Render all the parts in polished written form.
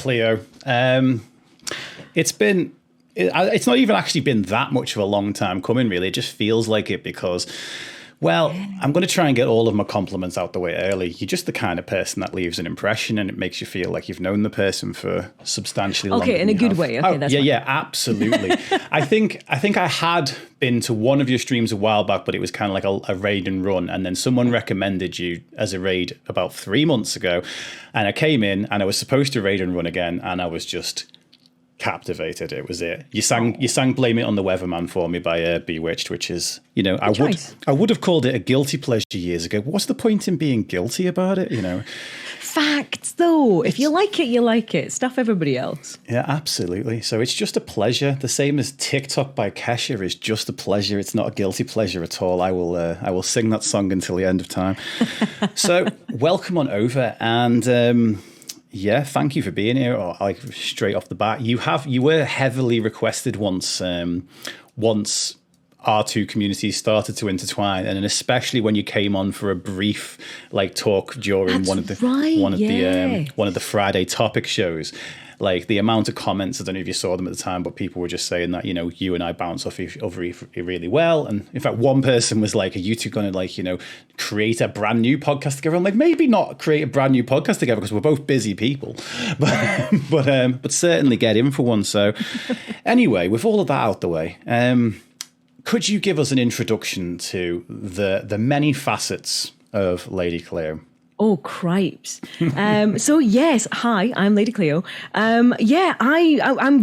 Cleo. It's not even actually been that much of a long time coming, really. It just feels like it because, well, I'm going to try and get all of my compliments out the way early. You're just the kind of person that leaves an impression, and it makes you feel like you've known the person for substantially longer. Okay, in a good way. Okay, that's fine. Yeah, absolutely. I think I had been to one of your streams a while back, but it was kind of like a raid and run, and then someone recommended you as a raid about 3 months ago, and I came in and I was supposed to raid and run again, and I was just captivated. It was it. You sang "Blame It on the Weatherman" for me by Bewitched, which is, I would have called it a guilty pleasure years ago. What's the point in being guilty about it? Facts, though. If you like it, you like it. Stuff everybody else. Yeah, absolutely. So it's just a pleasure. The same as TikTok by Kesha is just a pleasure. It's not a guilty pleasure at all. I will sing that song until the end of time. So welcome on over, and yeah, thank you for being here. Like straight off the bat, you were heavily requested once our two communities started to intertwine, and then especially when you came on for a brief talk during one of the Friday topic shows. Like the amount of comments, I don't know if you saw them at the time, but people were just saying that, you and I bounce off each other really well. And in fact, one person was like, are you two going to create a brand new podcast together? I'm like, maybe not create a brand new podcast together because we're both busy people, but certainly get in for one. So anyway, with all of that out the way, could you give us an introduction to the many facets of Lady Cleo? Oh, cripes. So yes, hi, I'm Lady Cleo. I'm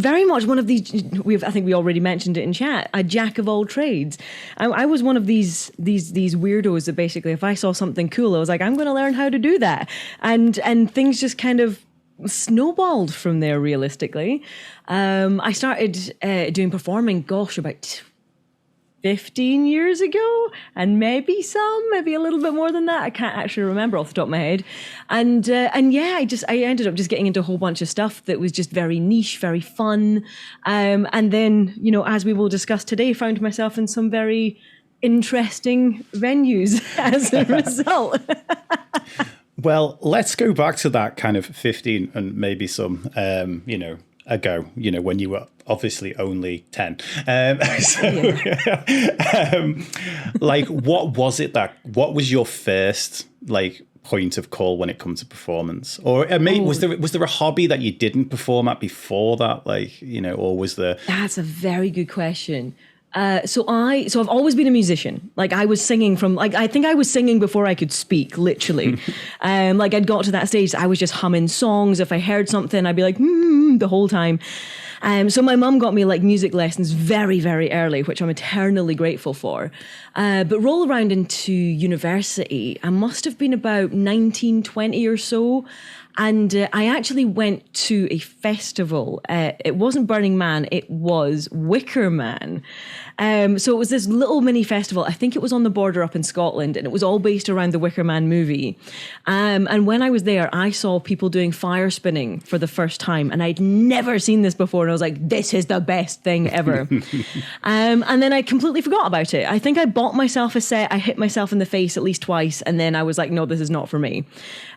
very much one of these, I think we already mentioned it in chat, a jack of all trades. I was one of these weirdos that basically, if I saw something cool, I was like, I'm going to learn how to do that. And things just kind of snowballed from there, realistically. I started doing performing, about 15 years ago, and maybe a little bit more than that. I can't actually remember off the top of my head. And yeah, I ended up just getting into a whole bunch of stuff that was just very niche, very fun. And then, as we will discuss today, found myself in some very interesting venues as a result. Well, let's go back to that kind of 15 and maybe some, ago, when you were obviously only 10. What was your first point of call when it comes to performance? Or maybe was there a hobby that you didn't perform at before that, or was there? That's a very good question. So I've always been a musician. I was singing I think I was singing before I could speak, literally. I'd got to that stage, I was just humming songs. If I heard something, I'd be like, the whole time. So my mum got me music lessons very, very early, which I'm eternally grateful for. But roll around into university, I must have been about 19, 20 or so. And I actually went to a festival. It wasn't Burning Man, it was Wicker Man. So it was this little mini festival. I think it was on the border up in Scotland, and it was all based around the Wicker Man movie. And when I was there, I saw people doing fire spinning for the first time, and I'd never seen this before. And I was like, this is the best thing ever. And then I completely forgot about it. I think I bought myself a set. I hit myself in the face at least twice, and then I was like, no, this is not for me.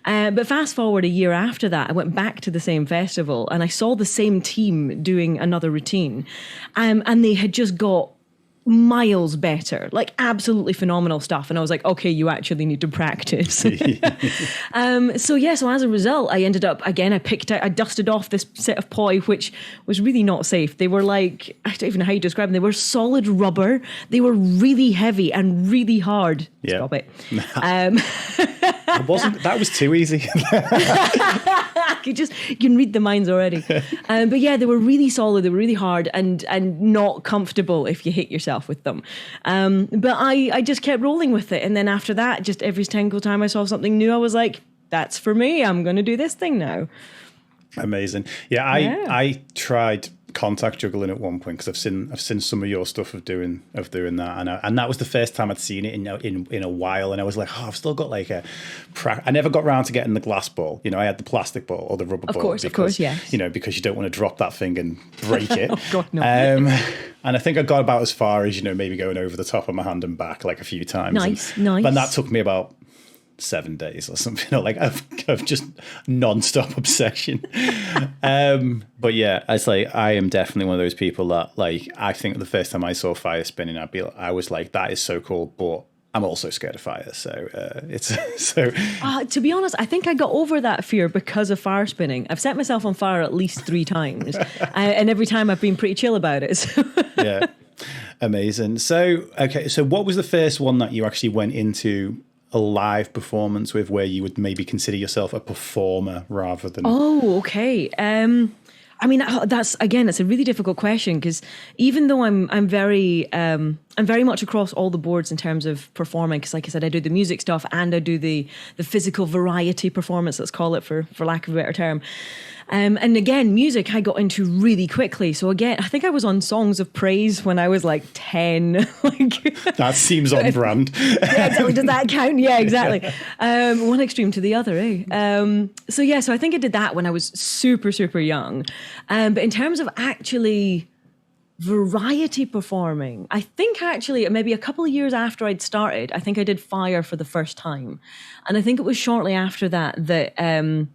But fast forward a year after that, I went back to the same festival, and I saw the same team doing another routine. And they had just got miles better, absolutely phenomenal stuff. And I was like, okay, you actually need to practice. So as a result, I ended up, again, I dusted off this set of poi, which was really not safe. They were I don't even know how you describe them. They were solid rubber. They were really heavy and really hard. Yeah. Stop it. That was too easy. You can read the minds already. But yeah, they were really solid. They were really hard and not comfortable if you hit yourself with them. But I just kept rolling with it. And then after that, just every single time I saw something new, I was like, that's for me. I'm going to do this thing now. Amazing. Yeah, I tried contact juggling at one point because I've seen some of your stuff of doing that, and that was the first time I'd seen it in a while, and I was like, I've still got I never got around to getting the glass ball. I had the plastic ball or the rubber ball. Of course, yeah. Because you don't want to drop that thing and break it. Oh God, no. And I think I got about as far as maybe going over the top of my hand and back a few times. Nice. But that took me about 7 days or something, or like of just non-stop obsession. But yeah, it's like I am definitely one of those people that, like, I think the first time I saw fire spinning, I was like, that is so cool, but I'm also scared of fire. So it's so. To be honest, I think I got over that fear because of fire spinning. I've set myself on fire at least 3 times, and every time I've been pretty chill about it. So. Yeah, amazing. So okay, so what was the first one that you actually went into a live performance with, where you would maybe consider yourself a performer rather than? Oh, okay. I mean, that's it's a really difficult question, because even though I'm very much across all the boards in terms of performing, because like I said, I do the music stuff and I do the physical variety performance, let's call it, for lack of a better term. And again, music I got into really quickly. So again, I think I was on Songs of Praise when I was like 10. That seems on brand. Yeah, exactly. Does that count? Yeah, exactly. One extreme to the other, eh? So I think I did that when I was super, super young. But in terms of actually variety performing, I think actually maybe a couple of years after I'd started, I think I did Fire for the first time. And I think it was shortly after that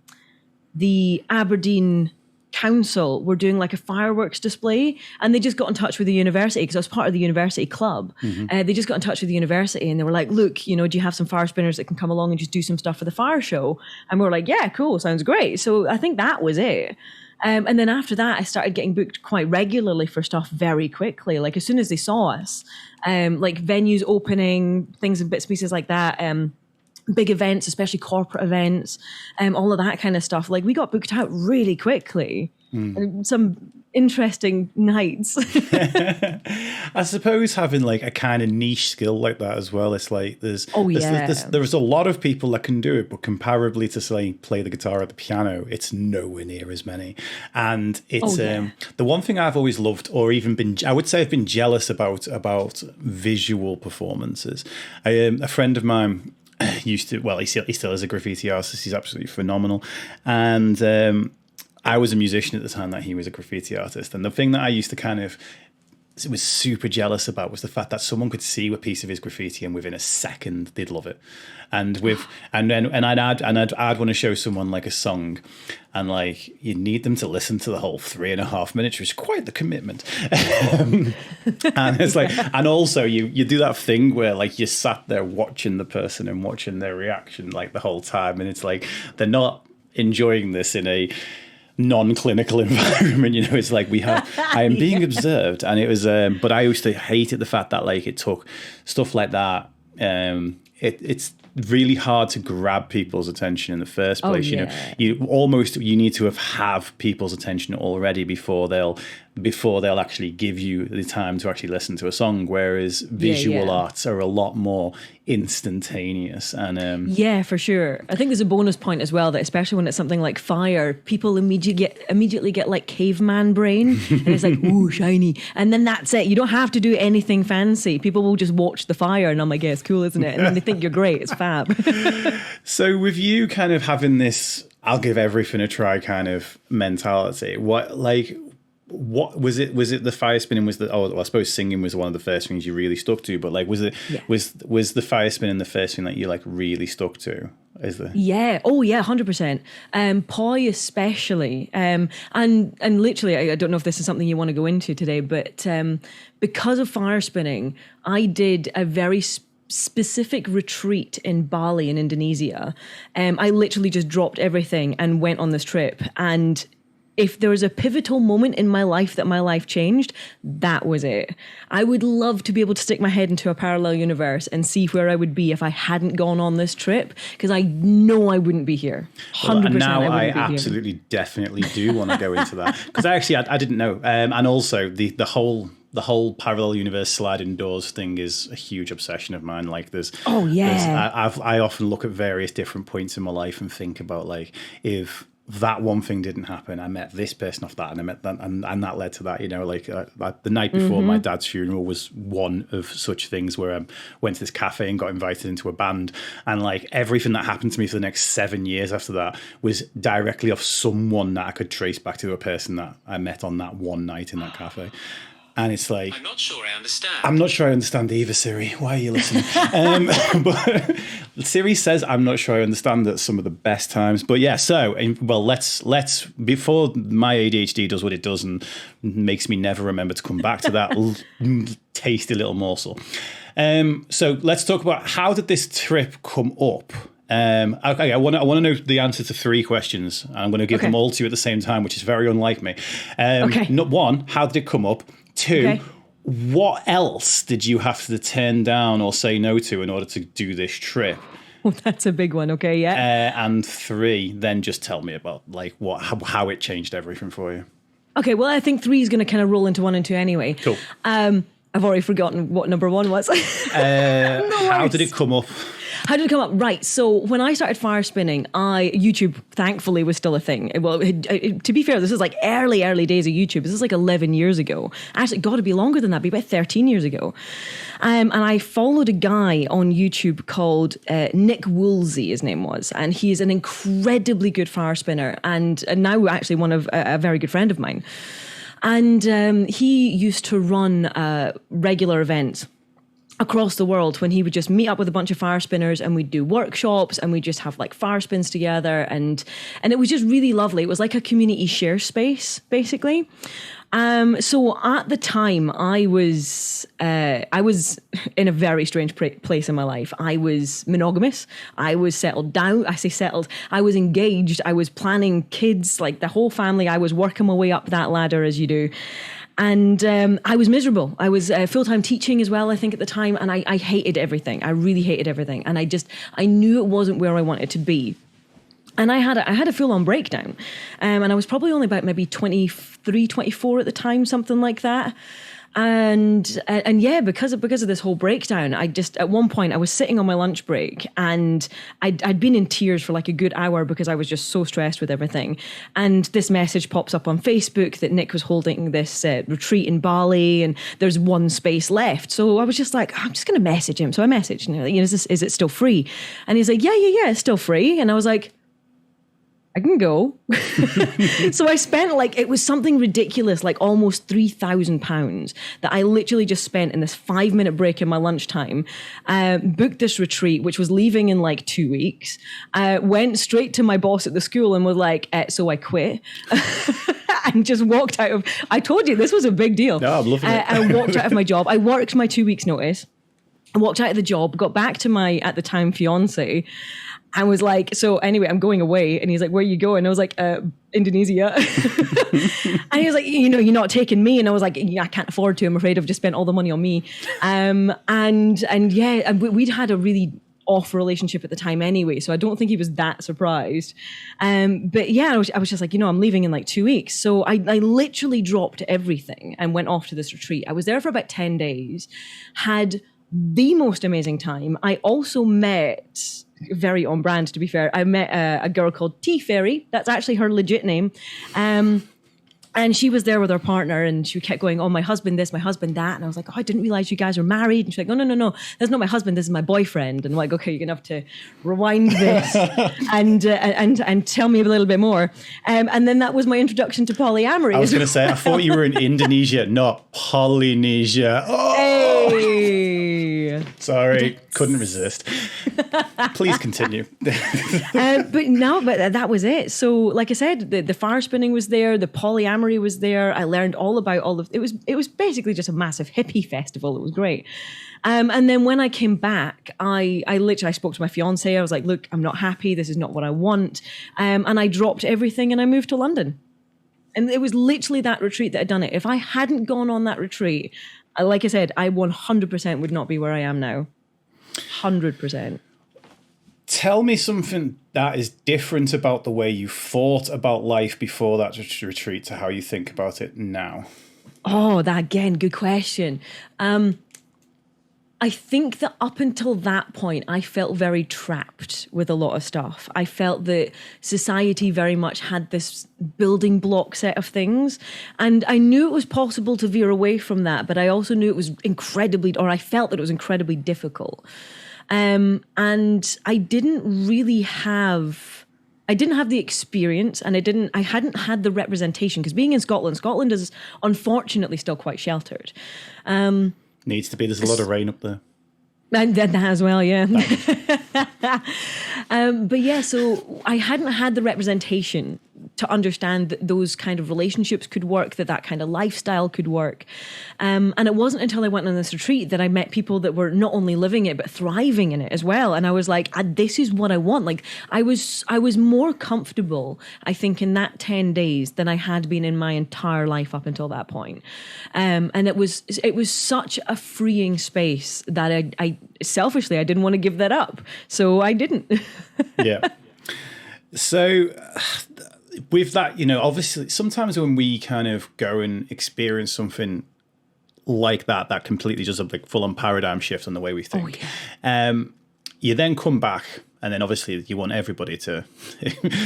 the Aberdeen Council were doing like a fireworks display, and they just got in touch with the university, because I was part of the university club. Mm-hmm. They just got in touch with the university and they were like, look, do you have some fire spinners that can come along and just do some stuff for the fire show? And we were like, yeah, cool, sounds great. So I think that was it. And then after that, I started getting booked quite regularly for stuff very quickly. Like as soon as they saw us, like venues opening, things and bits and pieces like that, big events, especially corporate events, all of that kind of stuff. Like we got booked out really quickly. And some interesting nights. I suppose having like a kind of niche skill like that as well, it's like there's a lot of people that can do it, but comparably to say play the guitar or the piano, it's nowhere near as many. And it's the one thing I've always loved, or even been, I would say I've been jealous about visual performances. A friend of mine he still is a graffiti artist. He's absolutely phenomenal. And I was a musician at the time that he was a graffiti artist. And the thing that I used to kind of was super jealous about was the fact that someone could see a piece of his graffiti and within a second they'd love it. And I'd want to show someone like a song, and like you need them to listen to the whole 3.5 minutes, which is quite the commitment. And it's like, and also you do that thing where like you sat there watching the person and watching their reaction like the whole time, and it's like they're not enjoying this in a non-clinical environment, it's like I am being observed. And it was but I used to hate it, the fact that like it took stuff like that, it's really hard to grab people's attention in the first place. You need to have people's attention already before they'll actually give you the time to actually listen to a song, whereas visual arts are a lot more instantaneous. And yeah, for sure. I think there's a bonus point as well, that especially when it's something like fire, people immediately get like caveman brain, and it's like, ooh, shiny, and then that's it. You don't have to do anything fancy. People will just watch the fire, and I'm like, yeah, it's cool, isn't it? And then they think you're great. It's fab. So with you kind of having this I'll give everything a try kind of mentality, what was it the fire spinning I suppose singing was one of the first things you really stuck to, but like was the fire spinning the first thing that you like really stuck to? Yeah, 100%. Poi especially, and literally I don't know if this is something you want to go into today, but because of fire spinning, I did a very specific retreat in Bali in Indonesia. I literally just dropped everything and went on this trip, and if there was a pivotal moment in my life that my life changed, that was it. I would love to be able to stick my head into a parallel universe and see where I would be if I hadn't gone on this trip, because I know I wouldn't be here. 100%. And now I absolutely, definitely do want to go into that, because I didn't know. And also the whole parallel universe sliding doors thing is a huge obsession of mine. Like I often look at various different points in my life and think about like, if that one thing didn't happen, I met this person off that, and I met that, and that led to that. The night before my dad's funeral was one of such things, where I went to this cafe and got invited into a band, and like everything that happened to me for the next 7 years after that was directly off someone that I could trace back to a person that I met on that one night in that cafe. And it's like, I'm not sure I understand. I'm not sure I understand either, Siri. Why are you listening? But Siri says, I'm not sure I understand at some of the best times. But yeah, so, well, let's before my ADHD does what it does and makes me never remember to come back to that tasty little morsel. So let's talk about, how did this trip come up? Okay, I want to know the answer to 3 questions. I'm going to give them all to you at the same time, which is very unlike me. One, how did it come up? 2, what else did you have to turn down or say no to in order to do this trip? Well, that's a big one. Okay, yeah. And 3, then just tell me about like how it changed everything for you. Okay, well, I think 3 is going to kind of roll into 1 and 2 anyway. Cool. I've already forgotten what number 1 was. How did it come up? How did it come up? Right. So when I started fire spinning, YouTube thankfully was still a thing. Well, to be fair, this is like early days of YouTube. This is like 11 years ago. Actually, got to be longer than that. Be about 13 years ago. And I followed a guy on YouTube called Nick Woolsey, his name was, and he's an incredibly good fire spinner, and now actually one of a very good friend of mine. And he used to run regular events across the world when he would just meet up with a bunch of fire spinners and we'd do workshops and we'd just have like fire spins together, and it was just really lovely. It was like a community share space, basically. So at the time, I was in a very strange place in my life. I was monogamous. I was settled down. I say settled. I was engaged. I was planning kids, like the whole family. I was working my way up that ladder, as you do. And I was miserable. I was full-time teaching as well, I think, at the time. And I hated everything. I really hated everything. And I knew it wasn't where I wanted to be. And I had a full-on breakdown. And I was probably only about maybe 23, 24 at the time, something like that. And yeah, because of this whole breakdown, at one point I was sitting on my lunch break and I'd been in tears for like a good hour because I was just so stressed with everything. And this message pops up on Facebook that Nick was holding this retreat in Bali and there's 1 space left. So I was just like, I'm just going to message him. So I messaged and like, is it still free? And he's like, yeah, it's still free. And I was like, I can go. So I spent it was something ridiculous, like almost £3,000 that I literally just spent in this 5-minute break in my lunchtime, booked this retreat, which was leaving in like 2 weeks, went straight to my boss at the school and was like, so I quit. And just walked out of, I told you this was a big deal. No, I'm loving it. I walked out of my job. I worked my 2 weeks notice. I walked out of the job, got back to my, at the time, fiance, and was like, so anyway, I'm going away. And he's like, where are you going? I was like, Indonesia. And he was like, you're not taking me. And I was like, yeah, I can't afford to. I'm afraid I've just spent all the money on me. And yeah, we'd had a really off relationship at the time anyway. So I don't think he was that surprised. But yeah, I was just like, I'm leaving in like 2 weeks. So I literally dropped everything and went off to this retreat. I was there for about 10 days, had the most amazing time. I also met, very on brand to be fair, I met a girl called Tea Fairy. That's actually her legit name. And she was there with her partner and she kept going, oh, my husband this, my husband that. And I was like, oh, I didn't realize you guys were married. And she's like, no, that's not my husband, this is my boyfriend. And I'm like, okay, you're gonna have to rewind this and tell me a little bit more. And then that was my introduction to polyamory. I was gonna say, I thought you were in Indonesia, not Polynesia. Oh! Hey! Sorry, couldn't resist. Please continue. But that was it. So like I said, the fire spinning was there, the polyamory was there. I learned all about it was basically just a massive hippie festival. It was great. And then when I came back, I spoke to my fiance. I was like, look, I'm not happy. This is not what I want. And I dropped everything and I moved to London. And it was literally that retreat that had done it. If I hadn't gone on that retreat, like I said, I 100% would not be where I am now. 100%. Tell me something that is different about the way you thought about life before that retreat to how you think about it now. Oh, that again, good question. I think that up until that point, I felt very trapped with a lot of stuff. I felt that society very much had this building block set of things. And I knew it was possible to veer away from that, but I also knew it was I felt that it was incredibly difficult. And I didn't really have I didn't have the experience, and I hadn't had the representation, because being in Scotland is unfortunately still quite sheltered. Needs to be. There's a lot of rain up there. And that as well, yeah. But yeah, so I hadn't had the representation to understand that those kind of relationships could work, that kind of lifestyle could work. And it wasn't until I went on this retreat that I met people that were not only living it, but thriving in it as well. And I was like, this is what I want. Like, I was more comfortable, I think, in that 10 days than I had been in my entire life up until that point. And it was such a freeing space that I selfishly, I didn't want to give that up. So I didn't. Yeah. So with that, obviously sometimes when we kind of go and experience something like that completely does a like full-on paradigm shift on the way we think. Oh, yeah. You then come back, and then obviously you want everybody to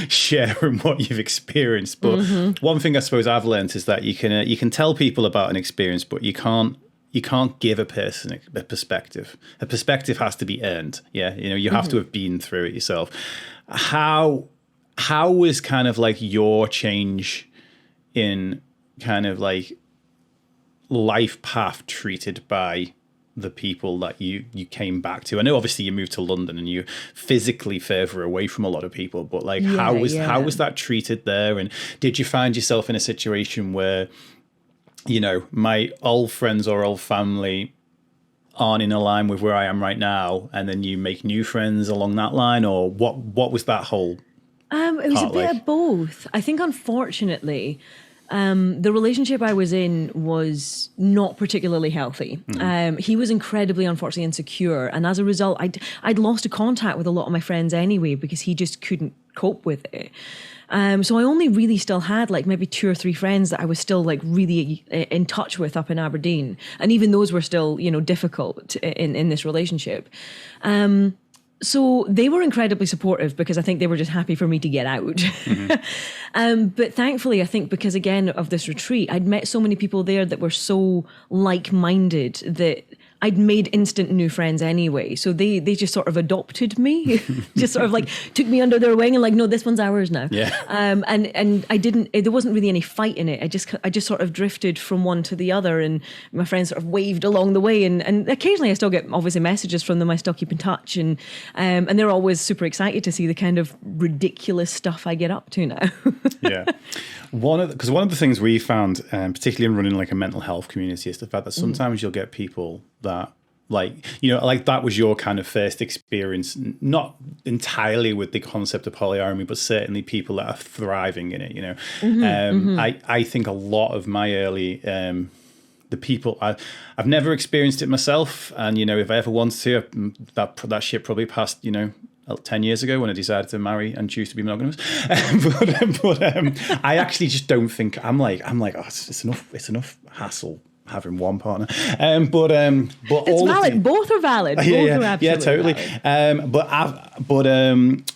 share in what you've experienced. But one thing I suppose I've learned is that you can tell people about an experience, but you can't give a person a perspective. A perspective has to be earned. Yeah, you have to have been through it yourself. How was kind of like your change in kind of like life path treated by the people that you came back to? I know obviously you moved to London and you're physically further away from a lot of people, but like how was that treated there? And did you find yourself in a situation where, my old friends or old family aren't in a line with where I am right now, and then you make new friends along that line? Or what was that whole it was a bit of both. I think, unfortunately, the relationship I was in was not particularly healthy. He was incredibly, unfortunately, insecure. And as a result, I'd lost a contact with a lot of my friends anyway, because he just couldn't cope with it. So I only really still had like maybe 2 or 3 friends that I was still like really in touch with up in Aberdeen. And even those were still, difficult in this relationship. So they were incredibly supportive, because I think they were just happy for me to get out. But thankfully, I think because, again, of this retreat, I'd met so many people there that were so like-minded that I'd made instant new friends anyway. So they just sort of adopted me, just sort of like took me under their wing and like, no, this one's ours now. Yeah. And I didn't, there wasn't really any fight in it. I just sort of drifted from one to the other, and my friends sort of waved along the way. And occasionally I still get obviously messages from them. I still keep in touch, and they're always super excited to see the kind of ridiculous stuff I get up to now. Yeah. Because one of the things we found, particularly in running like a mental health community, is the fact that sometimes you'll get people that like that was your kind of first experience, not entirely with the concept of polyamory, but certainly people that are thriving in it, I think a lot of my early, the people, I've never experienced it myself. And, if I ever wanted to, that shit probably passed, 10 years ago when I decided to marry and choose to be monogamous. But I actually just don't think I'm like, oh, it's enough hassle having one partner. But it's all valid. Both are valid. Both are absolutely totally. Valid.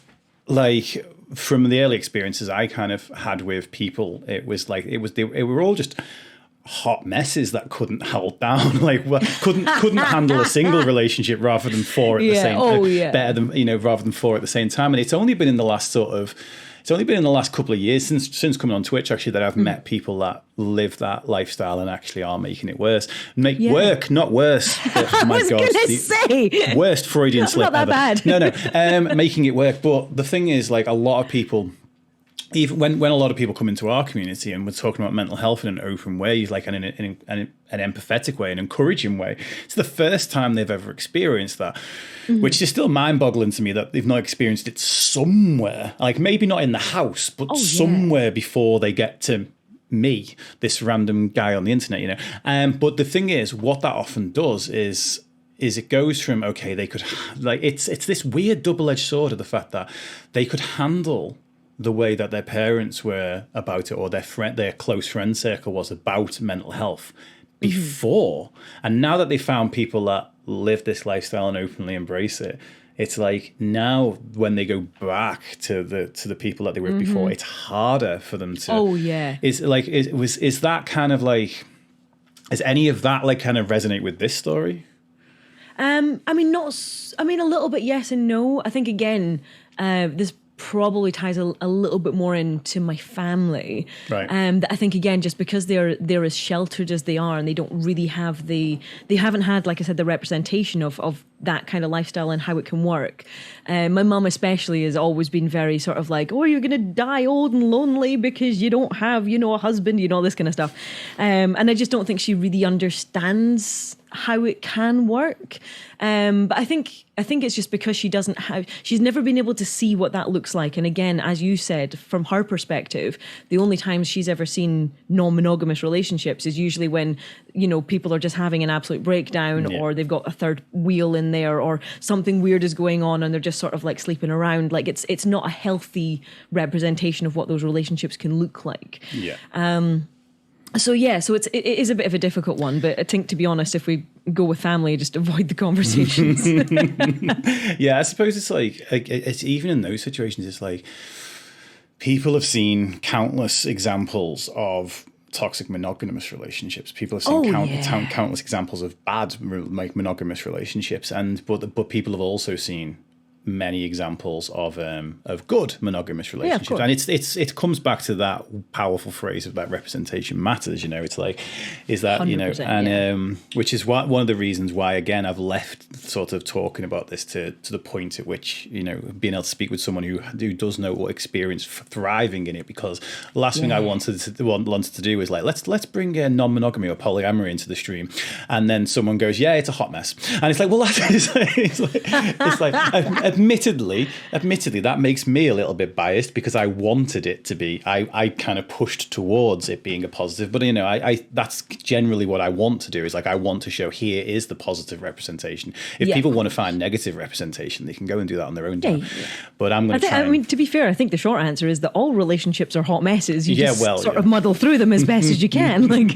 Like from the early experiences I kind of had with people, it was like they were all just hot messes that couldn't hold down, couldn't handle a single relationship rather than 4 at the same better than rather than 4 at the same time. And it's only been in the last couple of years since coming on Twitch actually that I've met people that live that lifestyle and actually are making it worse. Work, not worse. Oh my God, say worst Freudian slip not that ever. Bad. No, making it work. But the thing is, like, a lot of people, even when a lot of people come into our community and we're talking about mental health in an open way, like in an empathetic way, an encouraging way, it's the first time they've ever experienced that, which is still mind-boggling to me that they've not experienced it somewhere, like maybe not in the house, but somewhere before they get to me, this random guy on the internet, But the thing is, what that often does is it goes from, okay, they could, like, it's this weird double-edged sword of the fact that they could handle the way that their parents were about it, or their close friend circle was about mental health before. And now that they found people that live this lifestyle and openly embrace it, it's like now when they go back to the people that they were before, it's harder for them to. Oh yeah. Is that kind of like, does any of that like kind of resonate with this story? A little bit yes and no. I think again, there's probably ties a little bit more into my family. Right. That I think, again, just because they're as sheltered as they are, and they don't really have they haven't had, like I said, the representation of that kind of lifestyle and how it can work. My mum especially has always been very sort of like, oh, you're going to die old and lonely because you don't have, a husband, all this kind of stuff. And I just don't think she really understands how it can work. But I think it's just because she's never been able to see what that looks like. And again, as you said, from her perspective, the only times she's ever seen non-monogamous relationships is usually when, people are just having an absolute breakdown, or they've got a third wheel in there, or something weird is going on and they're just sort of like sleeping around. Like it's not a healthy representation of what those relationships can look like. Yeah. So it is a bit of a difficult one, but I think, to be honest, if we go with family, just avoid the conversations. Yeah, I suppose it's like it's even in those situations, it's like people have seen countless examples of toxic monogamous relationships. People have seen countless examples of bad monogamous relationships, but people have also seen many examples of good monogamous relationships, and it comes back to that powerful phrase of that representation matters. It's like, is that and which is one of the reasons why, again, I've left sort of talking about this to the point at which being able to speak with someone who does know what experience thriving in it, because the last thing I wanted to do is like let's bring non-monogamy or polyamory into the stream, and then someone goes, yeah, it's a hot mess, and it's like, well, it's like Admittedly, that makes me a little bit biased because I wanted it to be. I kind of pushed towards it being a positive, but I that's generally what I want to do. Is like, I want to show here is the positive representation. If people want to find negative representation, they can go and do that on their own time. Yeah. But I'm going to try. I mean, to be fair, I think the short answer is that all relationships are hot messes. You just sort of muddle through them as best as you can. Like,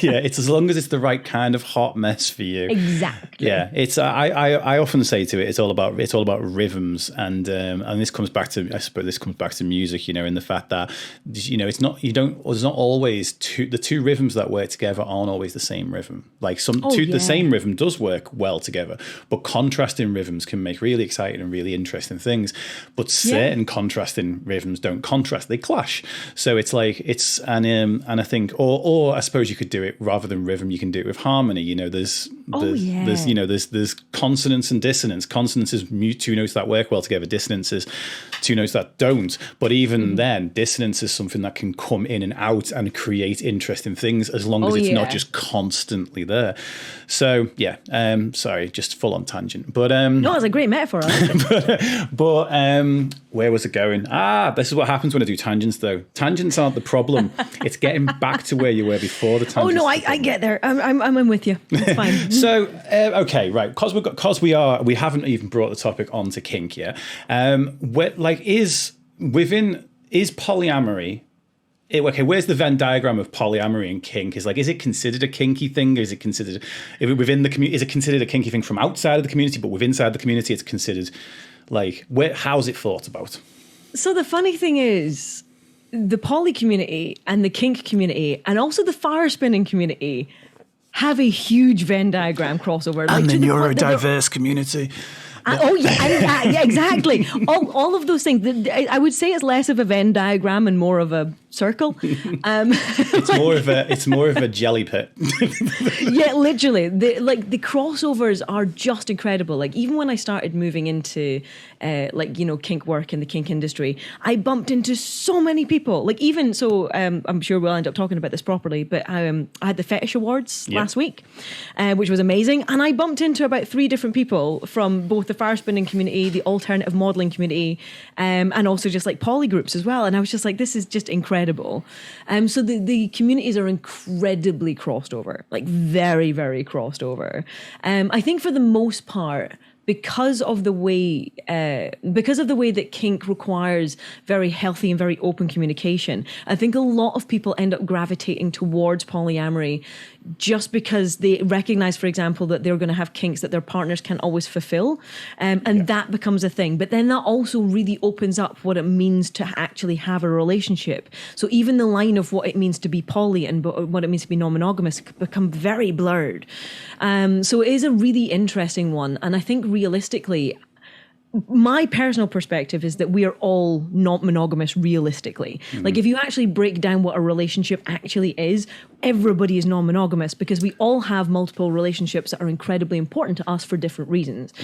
yeah, it's as long as it's the right kind of hot mess for you. Exactly. Yeah, it's. I often say to it, it's all about rhythms, and this comes back to, I suppose, music, in the fact that it's not, there's not always the two rhythms that work together aren't always the same rhythm. Like the same rhythm does work well together, but contrasting rhythms can make really exciting and really interesting things. But certain contrasting rhythms don't contrast; they clash. So it's like and I think, or I suppose you could do it rather than rhythm. You can do it with harmony. There's consonance and dissonance. Consonance is two notes that work well together. Dissonance is two notes that don't. But even then, dissonance is something that can come in and out and create interesting things as long as it's not just constantly there. So sorry, just full on tangent. But no, it's a great metaphor. but where was it going? This is what happens when I do tangents, though. Tangents aren't the problem. It's getting back to where you were before the tangents. Oh no, I get there. I'm with you. It's fine. So okay, right, because we haven't even brought the topic onto kink yet. Is polyamory? Where's the Venn diagram of polyamory and kink? Is it considered a kinky thing? Is it considered within the community? Is it considered a kinky thing from outside of the community, but within inside the community, it's considered how's it thought about? So the funny thing is, the poly community and the kink community and also the fire spinning community have a huge Venn diagram crossover. And the neurodiverse community. Yeah, exactly. All of those things. I would say it's less of a Venn diagram and more of a circle. It's more of a jelly pit. Yeah, literally. The crossovers are just incredible. Like, even when I started moving into kink work in the kink industry, I bumped into so many people. Like, even so, I'm sure we'll end up talking about this properly, but I had the Fetish Awards last week, which was amazing, and I bumped into about 3 different people from both the fire spinning community, the alternative modeling community, and also just like poly groups as well. And I was just like, this is just incredible. So the communities are incredibly crossed over, like very, very crossed over. I think for the most part, because of the way that kink requires very healthy and very open communication, I think a lot of people end up gravitating towards polyamory just because they recognize, for example, that they're going to have kinks that their partners can't always fulfill, and that becomes a thing. But then that also really opens up what it means to actually have a relationship. So even the line of what it means to be poly and what it means to be non-monogamous become very blurred. So it is a really interesting one, and I think realistically, my personal perspective is that we are all not monogamous realistically. Like if you actually break down what a relationship actually is, everybody is non-monogamous because we all have multiple relationships that are incredibly important to us for different reasons.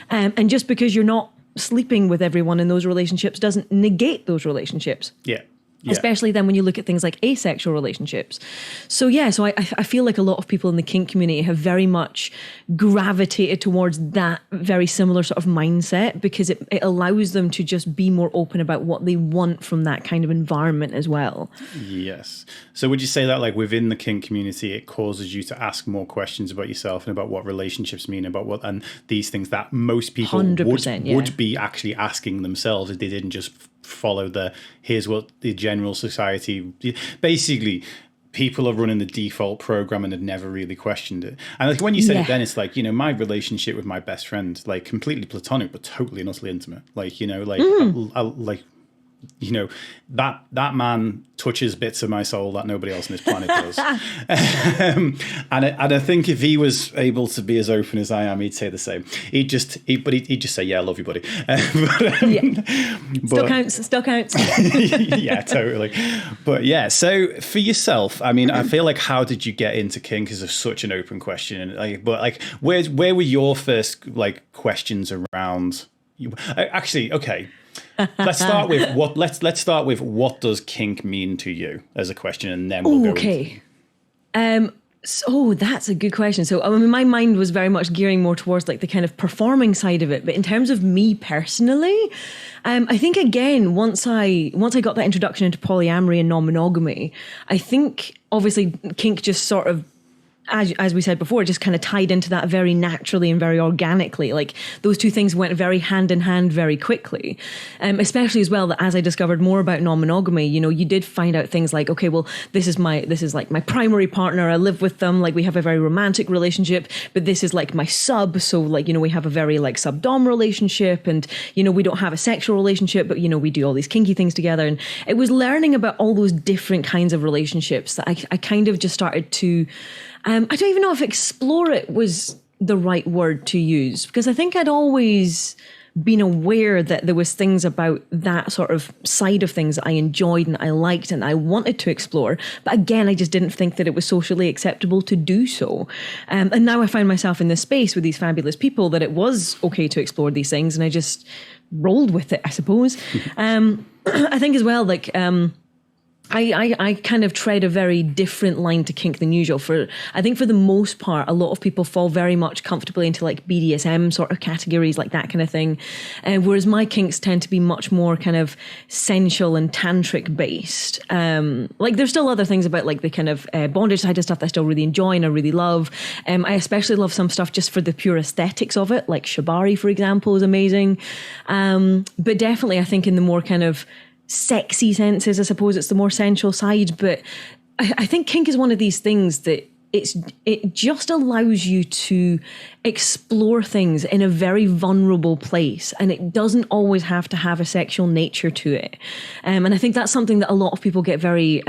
And just because you're not sleeping with everyone in those relationships doesn't negate those relationships. Yeah. Especially then when you look at things like asexual relationships. So I feel like a lot of people in the kink community have very much gravitated towards that very similar sort of mindset because it allows them to just be more open about what they want from that kind of environment as well. Yes. So would you say that like within the kink community, it causes you to ask more questions about yourself and about what relationships mean, about what, and these things that most people would be actually asking themselves if they didn't just follow here's what the general society, basically people are running the default program and had never really questioned it. And like when you said it then, it's like, my relationship with my best friend, like completely platonic but totally and utterly intimate, like that man touches bits of my soul that nobody else on this planet does. And I think if he was able to be as open as I am, he'd say the same. He'd just say, yeah, I love you, buddy. Still counts. Yeah, totally. But yeah, so for yourself, I mean, I feel like how did you get into kink is such an open question. And where were your first like questions around you? Actually, okay. Let's start with what does kink mean to you as a question, and then we'll go. Okay. So that's a good question. So I mean, my mind was very much gearing more towards like the kind of performing side of it. But in terms of me personally, I think again, once I got that introduction into polyamory and non-monogamy, I think obviously kink just sort of, as we said before, just kind of tied into that very naturally and very organically. Like those two things went very hand in hand very quickly. Especially as well that as I discovered more about non-monogamy, you did find out things like, okay, well, this is like my primary partner. I live with them. Like we have a very romantic relationship, but this is like my sub. So like, we have a very like sub-dom relationship, and, we don't have a sexual relationship, but, we do all these kinky things together. And it was learning about all those different kinds of relationships that I kind of just started to, I don't even know if explore it was the right word to use, because I think I'd always been aware that there was things about that sort of side of things that I enjoyed and I liked and I wanted to explore. But again, I just didn't think that it was socially acceptable to do so. And now I find myself in this space with these fabulous people that it was okay to explore these things, and I just rolled with it, I suppose. I think as well, like, I kind of tread a very different line to kink than usual. I think for the most part, a lot of people fall very much comfortably into like BDSM sort of categories, like that kind of thing. Whereas my kinks tend to be much more kind of sensual and tantric based. Like there's still other things about like the kind of bondage side of stuff that I still really enjoy and I really love. I especially love some stuff just for the pure aesthetics of it, like shibari, for example, is amazing. But definitely I think in the more kind of sexy senses, I suppose it's the more sensual side. But I think kink is one of these things that it just allows you to explore things in a very vulnerable place, and it doesn't always have to have a sexual nature to it. And I think that's something that a lot of people get very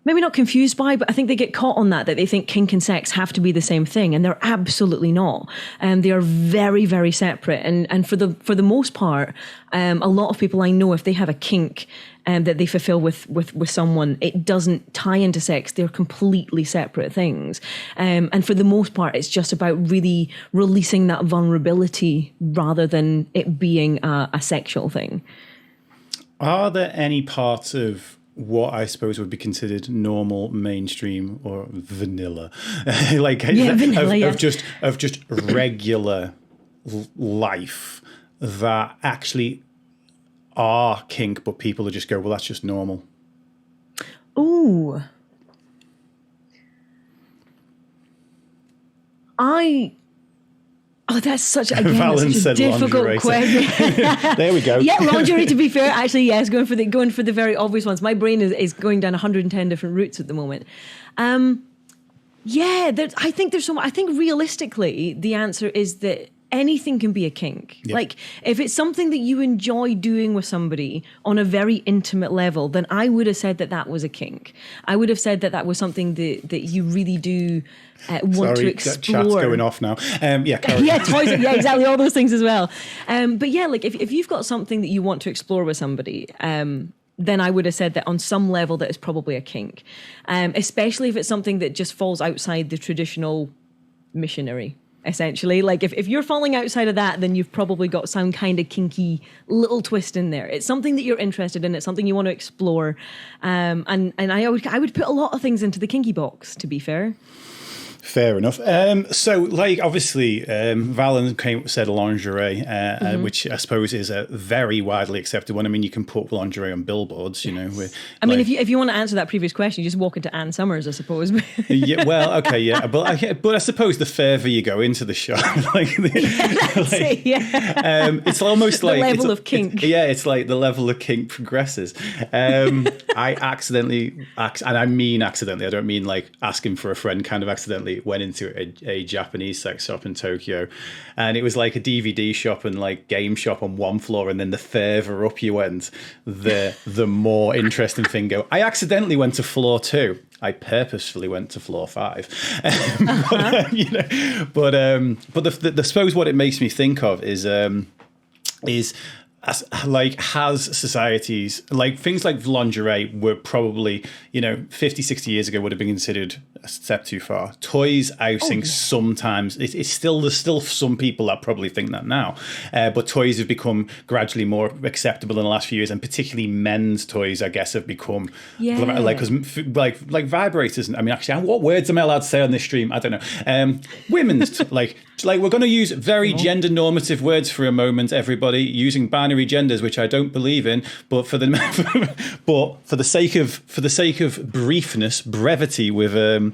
maybe not confused by, but I think they get caught on that they think kink and sex have to be the same thing, and they're absolutely not. They are very, very separate. And for the most part, a lot of people I know, if they have a kink that they fulfill with someone, it doesn't tie into sex. They're completely separate things. And for the most part, it's just about really releasing that vulnerability rather than it being a sexual thing. Are there any parts of what I suppose would be considered normal, mainstream, or vanilla, of just regular life that actually are kink, but people just go, well, that's just normal? Ooh. That's such a difficult question. There we go. Yeah, lingerie, to be fair, actually, yes, going for the very obvious ones. My brain is going down 110 different routes at the moment. I think realistically, the answer is that anything can be a kink. Yep. Like if it's something that you enjoy doing with somebody on a very intimate level, then I would have said that that was a kink. I would have said that that was something that you really do want to explore. Chat's going off now. Yeah, toys, yeah, exactly, all those things as well. But yeah, like if you've got something that you want to explore with somebody, then I would have said that on some level that is probably a kink, especially if it's something that just falls outside the traditional missionary. Essentially, like if you're falling outside of that, then you've probably got some kind of kinky little twist in there. It's something that you're interested in. It's something you want to explore. And I would put a lot of things into the kinky box, to be fair. Fair enough. So, like, obviously, Valen said lingerie, which I suppose is a very widely accepted one. I mean, you can put lingerie on billboards, you know. I mean, if you want to answer that previous question, you just walk into Ann Summers, I suppose. Yeah, well, okay, yeah. But I suppose the further you go into the shop, it's almost like... the level of kink. It's like the level of kink progresses. I accidentally, and I mean accidentally, I don't mean like asking for a friend, kind of accidentally went into a Japanese sex shop in Tokyo, and it was like a DVD shop and like game shop on one floor, and then the further up you went, the more interesting thing go. I accidentally went to floor 2. I purposefully went to floor 5. But I suppose what it makes me think of is like, has societies, like things like lingerie were probably, 50, 60 years ago would have been considered a step too far. Toys, I think sometimes, there's still some people that probably think that now. But toys have become gradually more acceptable in the last few years, and particularly men's toys, I guess, have become like vibrators. I mean, actually, what words am I allowed to say on this stream? I don't know. Women's, like we're going to use very gender normative words for a moment, everybody, using binary genders, which I don't believe in, but for the sake of brevity with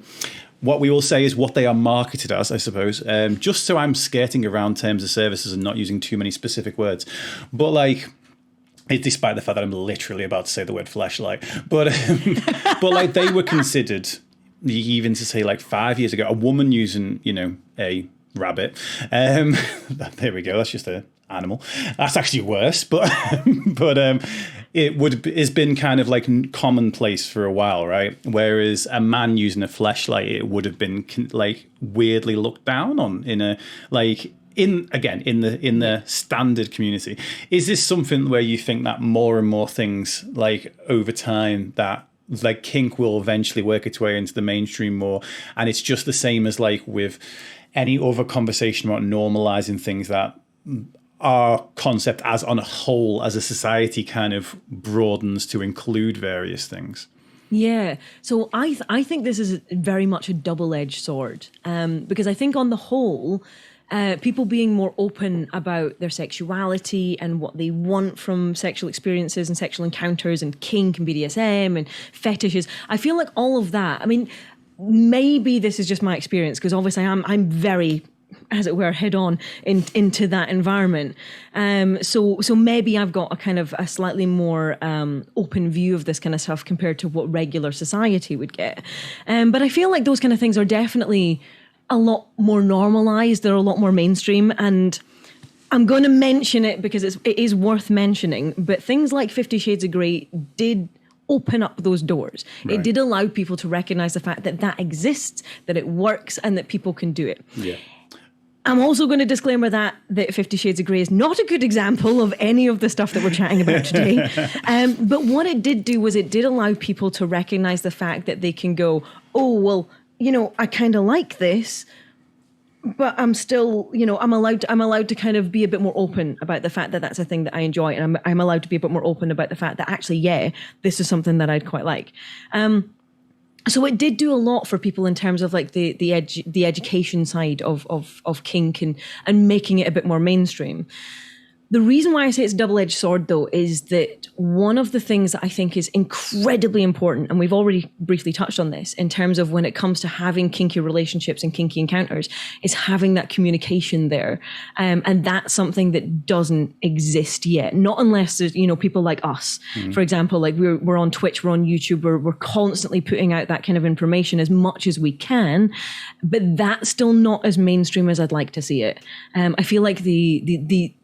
what we will say is what they are marketed as, I suppose, just so I'm skirting around terms of services and not using too many specific words. But like, despite the fact that I'm literally about to say the word fleshlight, but like they were considered, even to say like 5 years ago, a woman using, a rabbit. There we go. That's just an animal. That's actually worse, but has been kind of like commonplace for a while, right? Whereas a man using a fleshlight, it would have been like weirdly looked down on in the standard community. Is this something where you think that more and more things, like over time, that like kink will eventually work its way into the mainstream more, and it's just the same as like with any other conversation about normalizing things, that our concept as on a whole, as a society, kind of broadens to include various things? Yeah. So I think this is very much a double-edged sword, because I think on the whole, people being more open about their sexuality and what they want from sexual experiences and sexual encounters and kink and BDSM and fetishes, I feel like all of that, I mean, maybe this is just my experience, because obviously I'm very, as it were, head on into that environment. So maybe I've got a kind of a slightly more open view of this kind of stuff compared to what regular society would get. But I feel like those kind of things are definitely a lot more normalized. They're a lot more mainstream. And I'm going to mention it because it is worth mentioning. But things like 50 Shades of Grey did open up those doors. Right. It did allow people to recognize the fact that that exists, that it works, and that people can do it. Yeah. I'm also going to disclaimer that 50 Shades of Grey is not a good example of any of the stuff that we're chatting about today. But what it did do was it did allow people to recognize the fact that they can go, oh, well, I kind of like this, but I'm still, I'm allowed to kind of be a bit more open about the fact that that's a thing that I enjoy, and I'm allowed to be a bit more open about the fact that actually, yeah, this is something that I'd quite like. So it did do a lot for people in terms of like the education side of kink and making it a bit more mainstream. The reason why I say it's a double-edged sword, though, is that one of the things that I think is incredibly important, and we've already briefly touched on this, in terms of when it comes to having kinky relationships and kinky encounters, is having that communication there. And that's something that doesn't exist yet. Not unless there's, people like us. For example, like we're on Twitch, we're on YouTube, we're constantly putting out that kind of information as much as we can, but that's still not as mainstream as I'd like to see it. I feel like the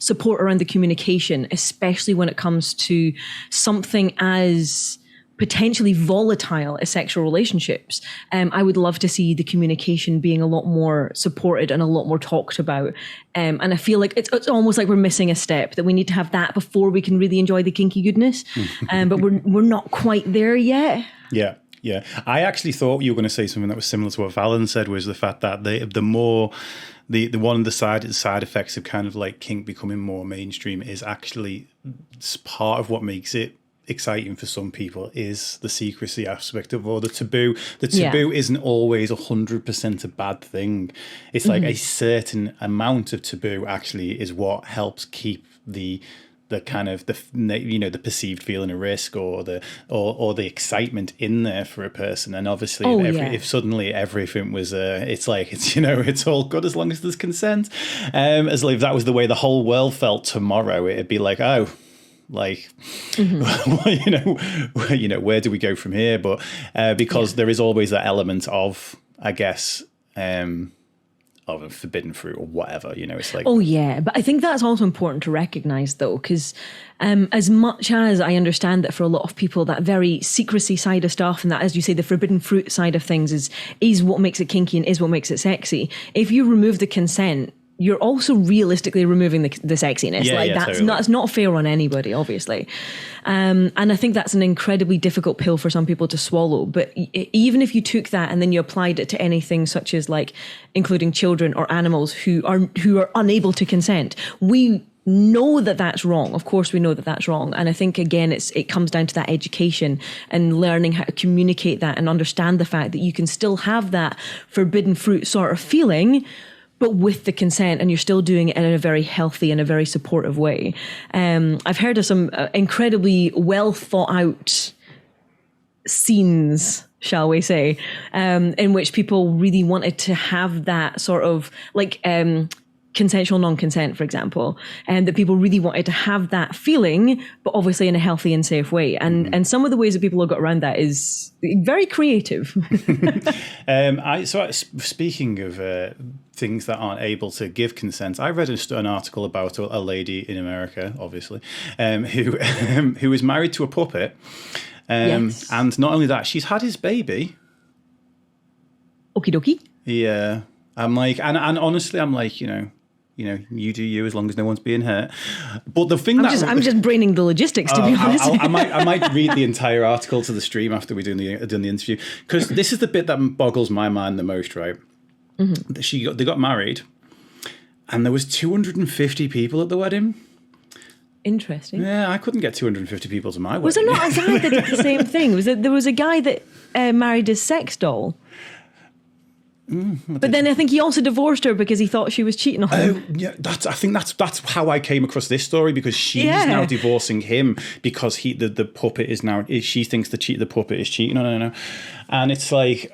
support around the communication, especially when it comes to something as potentially volatile as sexual relationships, I would love to see the communication being a lot more supported and a lot more talked about. And I feel like it's almost like we're missing a step, that we need to have that before we can really enjoy the kinky goodness. But we're not quite there yet. Yeah. Yeah, I actually thought you were going to say something that was similar to what Valen said, was the fact that the more the one of the side effects of kind of like kink becoming more mainstream is actually part of what makes it exciting for some people is the secrecy aspect of, or the taboo. The taboo isn't always 100% a bad thing. It's like a certain amount of taboo actually is what helps keep the kind of the perceived feeling of risk or the excitement in there for a person. And obviously if suddenly everything was it's all good as long as there's consent, as if that was the way the whole world felt tomorrow, it'd be like, oh, like, where do we go from here? But because there is always that element of, I guess, of a forbidden fruit or whatever, it's like, but I think that's also important to recognize, though, because as much as I understand that for a lot of people, that very secrecy side of stuff, and that, as you say, the forbidden fruit side of things is what makes it kinky and is what makes it sexy. If you remove the consent, you're also realistically removing the sexiness. That's not fair on anybody, obviously. And I think that's an incredibly difficult pill for some people to swallow. But even if you took that and then you applied it to anything such as like including children or animals who are unable to consent, we know that that's wrong. Of course, we know that that's wrong. And I think, again, it comes down to that education and learning how to communicate that and understand the fact that you can still have that forbidden fruit sort of feeling, but with the consent, and you're still doing it in a very healthy and a very supportive way. I've heard of some incredibly well thought out scenes, shall we say, in which people really wanted to have that sort of like consensual non-consent, for example, and that people really wanted to have that feeling, but obviously in a healthy and safe way. And some of the ways that people have got around that is very creative. Speaking of things that aren't able to give consent, I read an article about a lady in America, obviously, who is married to a puppet. Yes. And not only that, she's had his baby. Okie dokie. Yeah. I'm like, and honestly, I'm like, you do you, as long as no one's being hurt. But the thing I'm just braining the logistics, to be honest. I might read the entire article to the stream after we do the interview, because this is the bit that boggles my mind the most, right? Mm-hmm. They got married, and there was 250 people at the wedding. Interesting. Yeah, I couldn't get 250 people to my wedding. Was there not a guy that did the same thing? There was a guy that married his sex doll? But then I think he also divorced her because he thought she was cheating on him. Oh, yeah, I think that's how I came across this story, because she's now divorcing him because the puppet is now, she thinks the puppet is cheating on her. And it's like,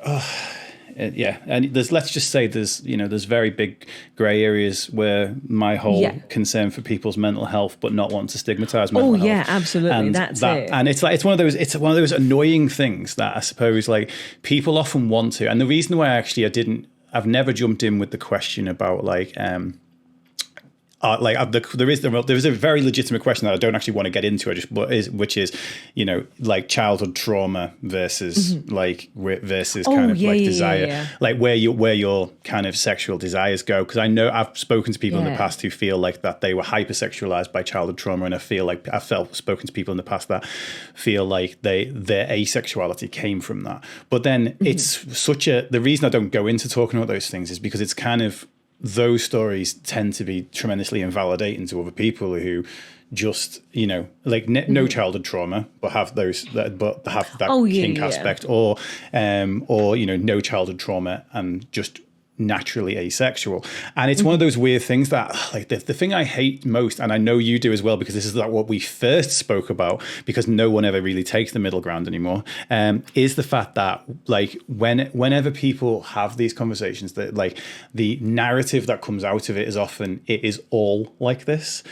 and let's just say there's very big grey areas where my whole concern for people's mental health, but not wanting to stigmatise mental health. Oh yeah, absolutely, and that's it. And it's one of those annoying things that I suppose like people often want to. And the reason why I've never jumped in with the question about there is a very legitimate question that I don't actually want to get into, which is like childhood trauma versus desire, like where your kind of sexual desires go. Because I know I've spoken to people in the past who feel like that they were hypersexualized by childhood trauma, and I've spoken to people in the past that feel like their asexuality came from that. But then it's the reason I don't go into talking about those things is because it's kind of, those stories tend to be tremendously invalidating to other people who just, no childhood trauma, but have that kink aspect, or no childhood trauma and just naturally asexual. And it's one of those weird things that, like, the thing I hate most, and I know you do as well, because this is like what we first spoke about, because no one ever really takes the middle ground anymore, is the fact that, like, whenever people have these conversations, that, like, the narrative that comes out of it is often, it is all like this,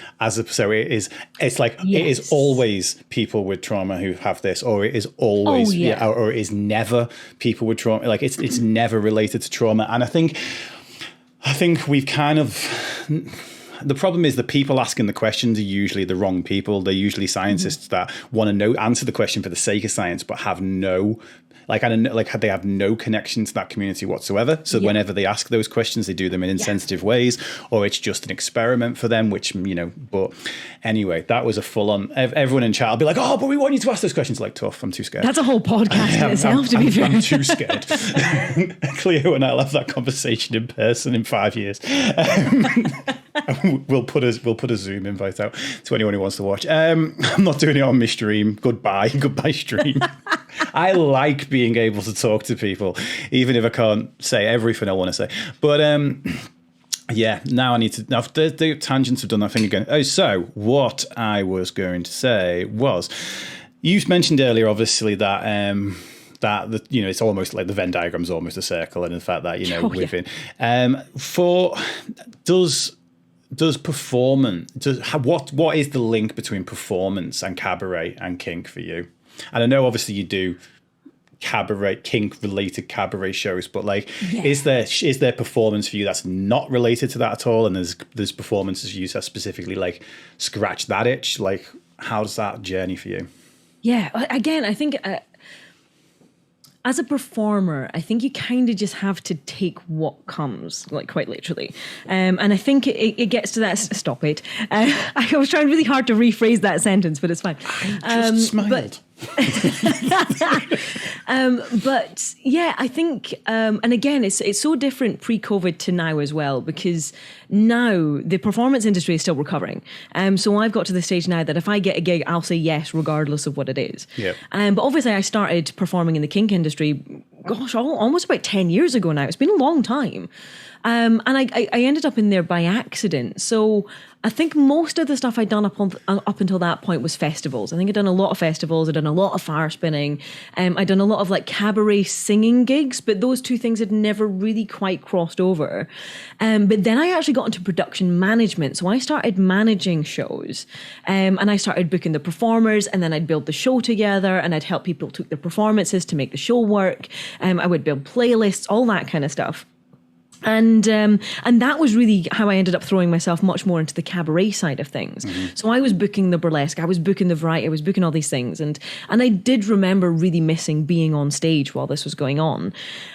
so it's like, it is always people with trauma who have this, or it is always, or it is never people with trauma. Like, it's never related to trauma. And I think we've kind of, the problem is the people asking the questions are usually the wrong people. They're usually scientists that want to answer the question for the sake of science, but have no, they have no connection to that community whatsoever. So whenever they ask those questions, they do them in insensitive ways, or it's just an experiment for them, which, but anyway, that was a full on, everyone in chat will be like, oh, but we want you to ask those questions. Like, tough, I'm too sweared. That's a whole podcast in itself, to be fair. I'm too scared. Cleo and I'll have that conversation in person in 5 years. We'll put a Zoom invite out to anyone who wants to watch. I'm not doing it on my stream. Goodbye stream. I like being able to talk to people, even if I can't say everything I want to say. But now I need to. Now the tangents have done that thing again. Oh, so what I was going to say was, you mentioned earlier, obviously, that it's almost like the Venn diagram's almost a circle, and the fact that within does performance, what is the link between performance and cabaret and kink for you? And I know obviously you do cabaret, kink related cabaret shows, but like, is there performance for you that's not related to that at all? And there's performances for you that specifically like scratch that itch? Like, how's that journey for you? Yeah, again, I think as a performer, I think you kind of just have to take what comes, like, quite literally. And I think it gets to that. Stop it. I was trying really hard to rephrase that sentence, but it's fine. I just smiled. But yeah, I think, and again, it's so different pre-COVID to now as well, because now the performance industry is still recovering. So I've got to the stage now that if I get a gig, I'll say yes, regardless of what it is. Yep. But obviously I started performing in the kink industry, almost about 10 years ago now. It's been a long time. And I ended up in there by accident. So I think most of the stuff I'd done up until that point was festivals. I think I'd done a lot of festivals. I'd done a lot of fire spinning. I'd done a lot of like cabaret singing gigs, but those two things had never really quite crossed over. But then I actually got into production management. So I started managing shows, and I started booking the performers, and then I'd build the show together, and I'd help people tweak their performances to make the show work. I would build playlists, all that kind of stuff. And that was really how I ended up throwing myself much more into the cabaret side of things. Mm-hmm. So I was booking the burlesque, I was booking the variety, I was booking all these things. And I did remember really missing being on stage while this was going on.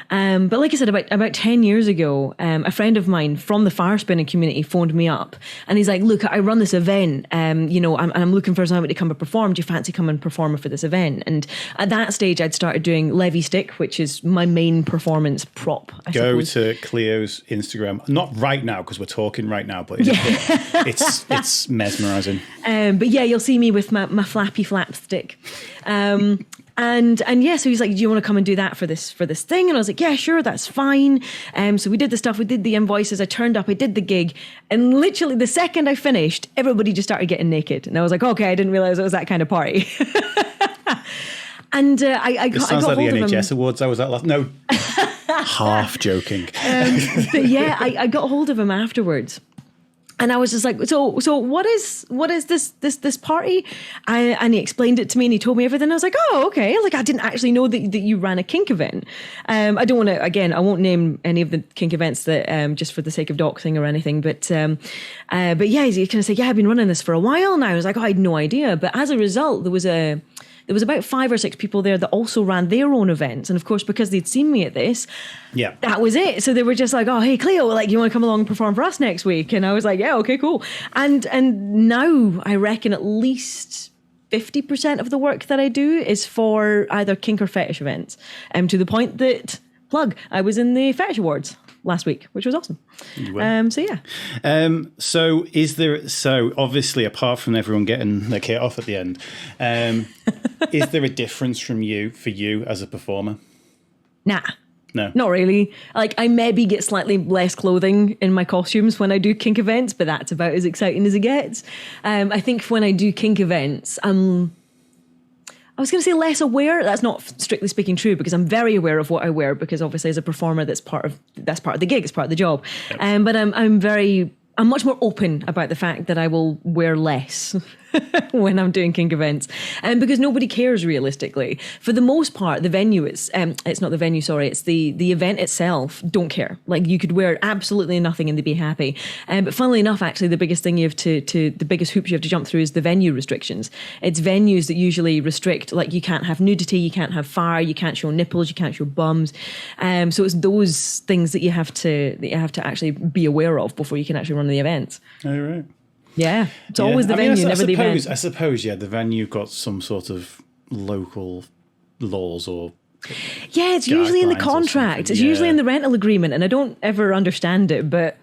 But like I said, about 10 years ago, a friend of mine from the fire spinning community phoned me up, and he's like, look, I run this event, I'm looking for somebody to come and perform. Do you fancy coming and performing for this event? And at that stage, I'd started doing Levy Stick, which is my main performance prop, I suppose. Go to Cleo's Instagram, not right now because we're talking right now, but it's mesmerizing. But yeah, you'll see me with my flappy flap stick. And yeah, so he's like, do you want to come and do that for this thing? And I was like, yeah, sure, that's fine. So we did the stuff, we did the invoices, I turned up, I did the gig, and literally the second I finished, everybody just started getting naked. And I was like, okay, I didn't realize it was that kind of party. And I got sounds hold like the of NHS Awards. I was at last. No, half joking. But yeah, I got hold of him afterwards. And I was just like, so what is this party? And he explained it to me, and he told me everything. I was like, oh, okay. Like, I didn't actually know that you ran a kink event. I don't want to, again, I won't name any of the kink events that just for the sake of doxing or anything. But yeah, he's kind of said, yeah, I've been running this for a while now. I was like, oh, I had no idea. But as a result, there was about 5 or 6 people there that also ran their own events. And of course, because they'd seen me at this, that was it. So they were just like, oh, hey, Cleo, like, you want to come along and perform for us next week? And I was like, yeah, okay, cool. And now I reckon at least 50% of the work that I do is for either kink or fetish events. To the point that, I was in the Fetish Awards last week, which was awesome. So yeah. So obviously, apart from everyone getting their kit off at the end, is there a difference for you as a performer? Nah. No. Not really. Like, I maybe get slightly less clothing in my costumes when I do kink events, but that's about as exciting as it gets. I think when I do kink events, I was going to say less aware. That's not strictly speaking true, because I'm very aware of what I wear, because obviously as a performer, that's part of the gig, it's part of the job. Yep. But I'm much more open about the fact that I will wear less when I'm doing kink events, because nobody cares realistically. For the most part, the venue it's not the venue, sorry, it's the event itself don't care. Like, you could wear absolutely nothing and they'd be happy. But funnily enough, actually, the biggest thing the biggest hoops you have to jump through is the venue restrictions. It's venues that usually restrict, like, you can't have nudity, you can't have fire, you can't show nipples, you can't show bums. So it's those things that you have to actually be aware of before you can actually run the event. Oh, right. Yeah, it's always the venue, never the event. I suppose, yeah, the venue got some sort of local laws or... Yeah, it's usually in the contract. It's usually in the rental agreement, and I don't ever understand it, but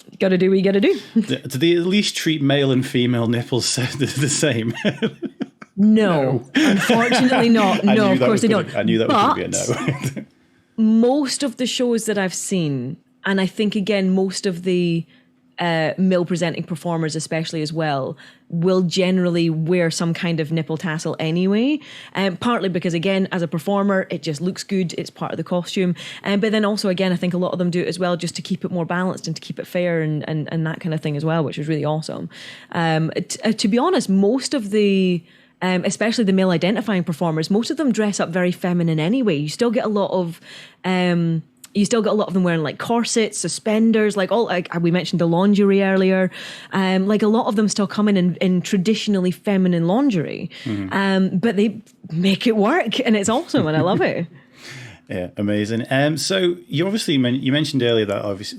you got to do what you got to do. Do they at least treat male and female nipples the same? No, unfortunately not. No, of course they don't. I knew that was going to be a no. Most of the shows that I've seen, and I think, again, most of the male presenting performers especially as well, will generally wear some kind of nipple tassel anyway, partly because, again, as a performer, it just looks good, it's part of the costume, but then also, again, I think a lot of them do it as well just to keep it more balanced and to keep it fair and that kind of thing as well, which is really awesome. To be honest, most of the especially the male identifying performers, most of them dress up very feminine anyway. You still get a lot of them wearing, like, corsets, suspenders, like we mentioned the lingerie earlier. Like, a lot of them still come in traditionally feminine lingerie, but they make it work, and it's awesome, and I love it. Yeah, amazing. So you obviously you mentioned earlier that obviously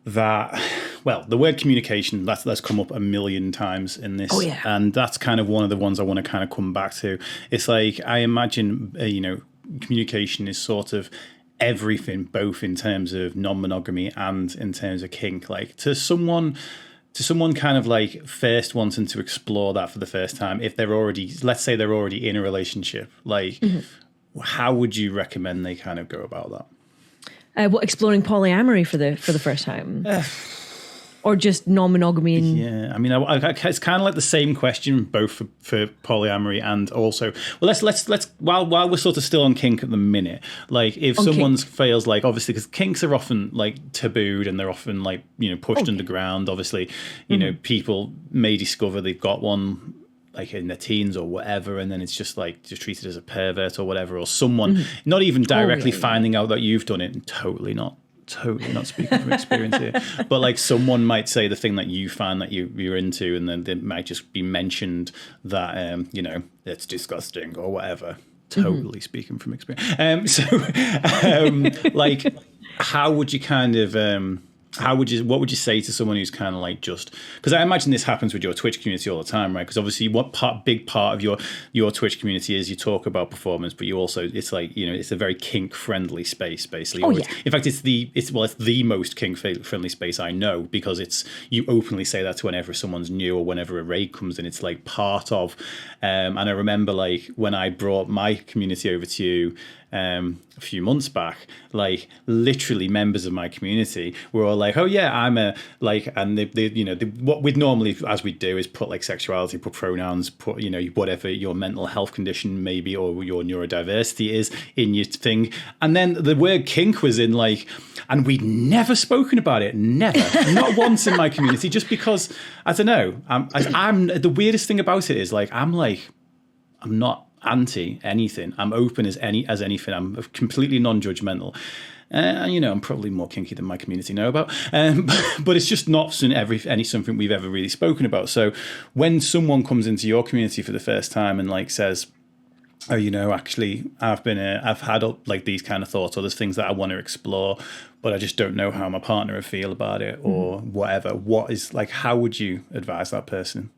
the word communication, that's come up a million times in this. Oh, yeah. And that's kind of one of the ones I want to kind of come back to. It's like, I imagine, communication is sort of everything, both in terms of non-monogamy and in terms of kink. Like, to someone kind of like first wanting to explore that for the first time, if let's say they're already in a relationship, like, how would you recommend they kind of go about that? Exploring polyamory for the first time, or just non-monogamy? Yeah, I mean, it's kind of like the same question both for polyamory and also. Well, let's while we're sort of still on kink at the minute, like, if someone feels like, obviously, because kinks are often like tabooed and they're often like pushed underground. Obviously, people may discover they've got one, like, in their teens or whatever, and then it's just treated as a pervert or whatever, or someone not even directly finding out that you've done it, and totally not speaking from experience here, but like, someone might say the thing that you find that you're into, and then it might just be mentioned that it's disgusting or whatever. Totally speaking from experience. Like, how would you kind of what would you say to someone who's kind of like, just because I imagine this happens with your Twitch community all the time, right? Because obviously big part of your Twitch community is you talk about performance, but you also, it's like, it's a very kink friendly space, basically. Oh, yeah. In fact, it's the most kink friendly space I know, because you openly say that to whenever someone's new or whenever a raid comes in. It's like part of, and I remember, like, when I brought my community over to you a few months back, like, literally members of my community were all like, oh yeah, I'm a, like, and what we'd normally, as we do, is put like sexuality, put pronouns, put whatever your mental health condition maybe, or your neurodiversity is in your thing, and then the word kink was in, like, and we'd never spoken about it, never, not once in my community, just because, I don't know, I'm the weirdest thing about it is, like, I'm not anti anything. I'm open as anything. I'm completely non-judgmental. I'm probably more kinky than my community know about. But it's just not something we've ever really spoken about. So when someone comes into your community for the first time and like says, oh, actually, I've had like these kind of thoughts, or there's things that I want to explore, but I just don't know how my partner would feel about it, or whatever. What is, like, how would you advise that person?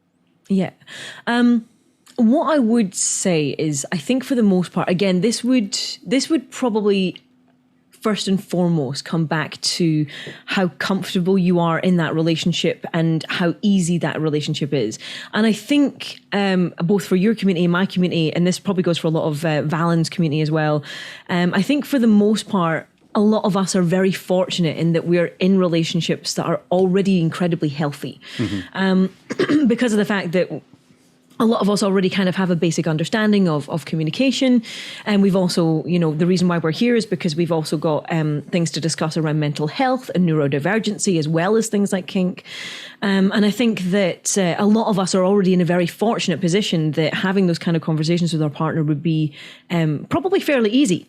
Yeah. What I would say is, I think for the most part, again, this would probably first and foremost come back to how comfortable you are in that relationship and how easy that relationship is. And I think both for your community and my community, and this probably goes for a lot of Valen's community as well, I think for the most part, a lot of us are very fortunate in that we're in relationships that are already incredibly healthy, because of the fact that a lot of us already kind of have a basic understanding of communication. And we've also, the reason why we're here is because we've also got things to discuss around mental health and neurodivergency, as well as things like kink. And I think that a lot of us are already in a very fortunate position that having those kind of conversations with our partner would be probably fairly easy,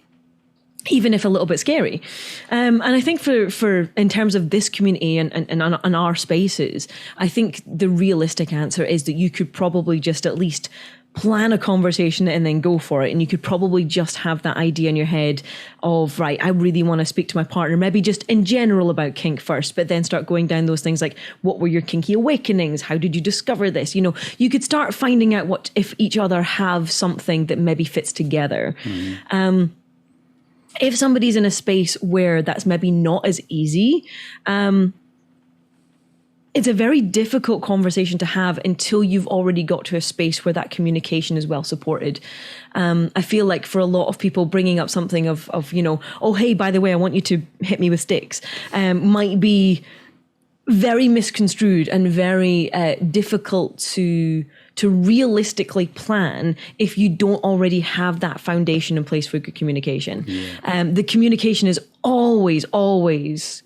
even if a little bit scary. And I think for in terms of this community and our spaces, I think the realistic answer is that you could probably just at least plan a conversation and then go for it. And you could probably just have that idea in your head of, right, I really want to speak to my partner, maybe just in general about kink first, but then start going down those things like, what were your kinky awakenings? How did you discover this? You could start finding out what if each other have something that maybe fits together. If somebody's in a space where that's maybe not as easy, it's a very difficult conversation to have until you've already got to a space where that communication is well supported. I feel like for a lot of people, bringing up something of oh, hey, by the way, I want you to hit me with sticks, might be very misconstrued and very difficult to realistically plan if you don't already have that foundation in place for good communication. The communication is always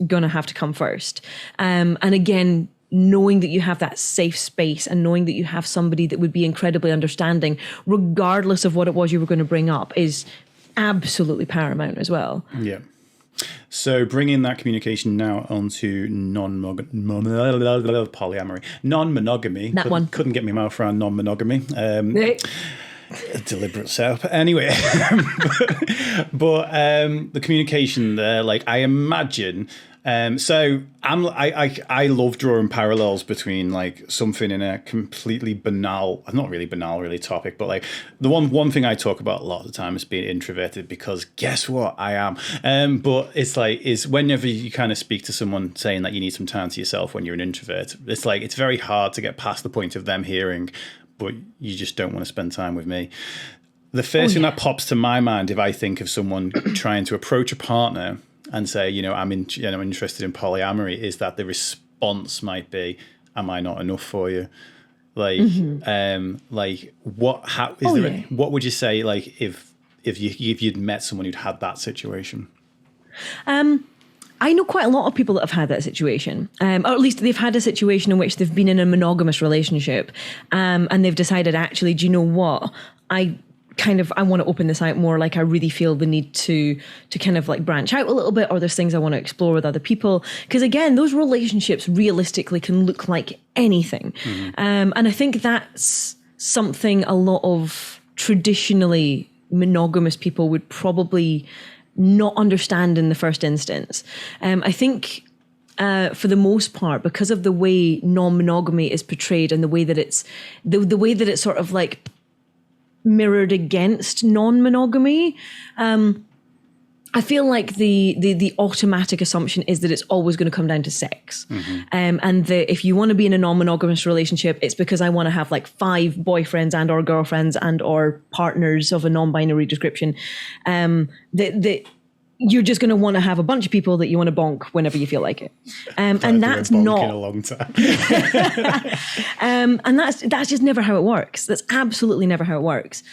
going to have to come first. And again, knowing that you have that safe space and knowing that you have somebody that would be incredibly understanding, regardless of what it was you were going to bring up, is absolutely paramount as well. Yeah. So bringing that communication now onto polyamory, non-monogamy. Couldn't get my mouth around non-monogamy. Deliberate setup. Anyway, but the communication there, like I imagine. So I love drawing parallels between like something in a completely banal, not really banal, really topic, but like the one thing I talk about a lot of the time is being introverted, because guess what, I am. But it's like is whenever you kind of speak to someone saying that you need some time to yourself when you're an introvert, it's like it's very hard to get past the point of them hearing, but you just don't want to spend time with me. The first thing that pops to my mind if I think of someone trying to approach a partner and say, I'm interested in polyamory, is that the response might be, am I not enough for you? Like, what would you say, like, if you'd met someone who'd had that situation? I know quite a lot of people that have had that situation, or at least they've had a situation in which they've been in a monogamous relationship, and they've decided, actually, do you know what? I want to open this out more. Like I really feel the need to kind of like branch out a little bit, or there's things I want to explore with other people. Because again, those relationships realistically can look like anything. And I think that's something a lot of traditionally monogamous people would probably not understand in the first instance. I think for the most part, because of the way non-monogamy is portrayed and the way that it's sort of like mirrored against non-monogamy, I feel like the automatic assumption is that it's always going to come down to sex. And that if you want to be in a non-monogamous relationship, it's because I want to have like 5 boyfriends and or girlfriends and or partners of a non-binary description. That you're just going to want to have a bunch of people that you want to bonk whenever you feel like it. And that's not in a long time. And that's just never how it works. That's absolutely never how it works.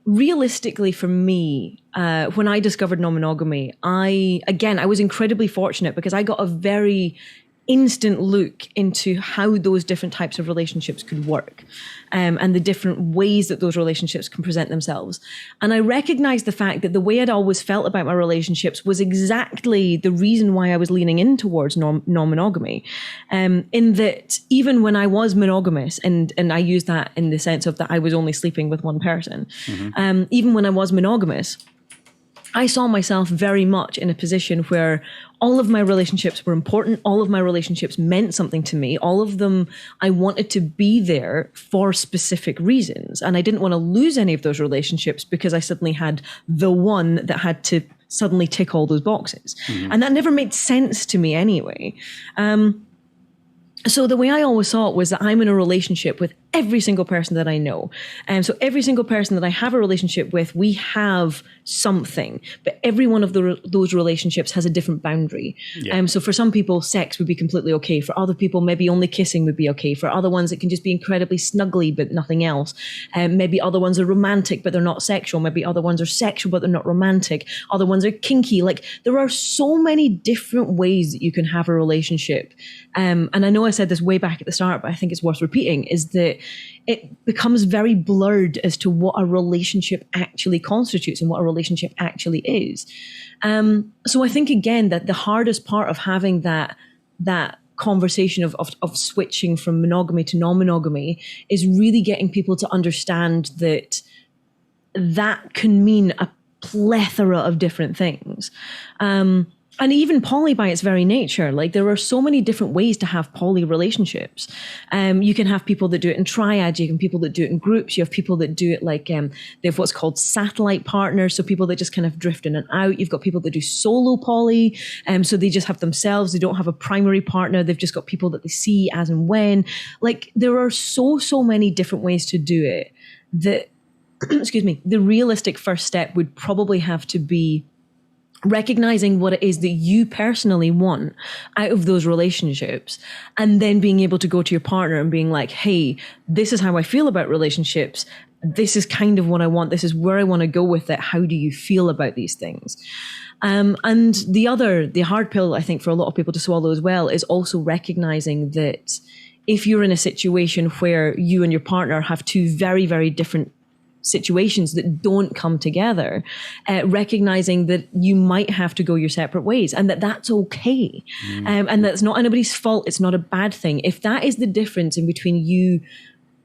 Realistically, for me, when I discovered non-monogamy, I was incredibly fortunate because I got a very instant look into how those different types of relationships could work, and the different ways that those relationships can present themselves. And I recognized the fact that the way I'd always felt about my relationships was exactly the reason why I was leaning in towards non-monogamy, in that even when I was monogamous, and I use that in the sense of that I was only sleeping with one person, even when I was monogamous, I saw myself very much in a position where all of my relationships were important. All of my relationships meant something to me. All of them, I wanted to be there for specific reasons. And I didn't want to lose any of those relationships because I suddenly had the one that had to suddenly tick all those boxes. And that never made sense to me anyway. So the way I always saw it was that I'm in a relationship with every single person that I know. So every single person that I have a relationship with, we have something, but every one of those relationships has a different boundary. Yeah. So for some people, sex would be completely okay. For other people, maybe only kissing would be okay. For other ones, it can just be incredibly snuggly, but nothing else. Maybe other ones are romantic, but they're not sexual. Maybe other ones are sexual, but they're not romantic. Other ones are kinky. Like, there are so many different ways that you can have a relationship. And I know I said this way back at the start, but I think it's worth repeating, is that it becomes very blurred as to what a relationship actually constitutes and what a relationship actually is. So I think, again, that the hardest part of having that conversation of switching from monogamy to non-monogamy is really getting people to understand that that can mean a plethora of different things. And even poly by its very nature, like, there are so many different ways to have poly relationships. You can have people that do it in triads. You can have people that do it in groups. You have people that do it like, they have what's called satellite partners. So people that just kind of drift in and out. You've got people that do solo poly. So they just have themselves. They don't have a primary partner. They've just got people that they see as and when. Like, there are so many different ways to do it that, excuse me, the realistic first step would probably have to be recognizing what it is that you personally want out of those relationships, and then being able to go to your partner and being like, hey, this is how I feel about relationships. This is kind of what I want. This is where I want to go with it. How do you feel about these things? And the hard pill, I think, for a lot of people to swallow as well, is also recognizing that if you're in a situation where you and your partner have two very, very different situations that don't come together, recognizing that you might have to go your separate ways, and that's okay. And that's not anybody's fault. It's not a bad thing. If that is the difference in between you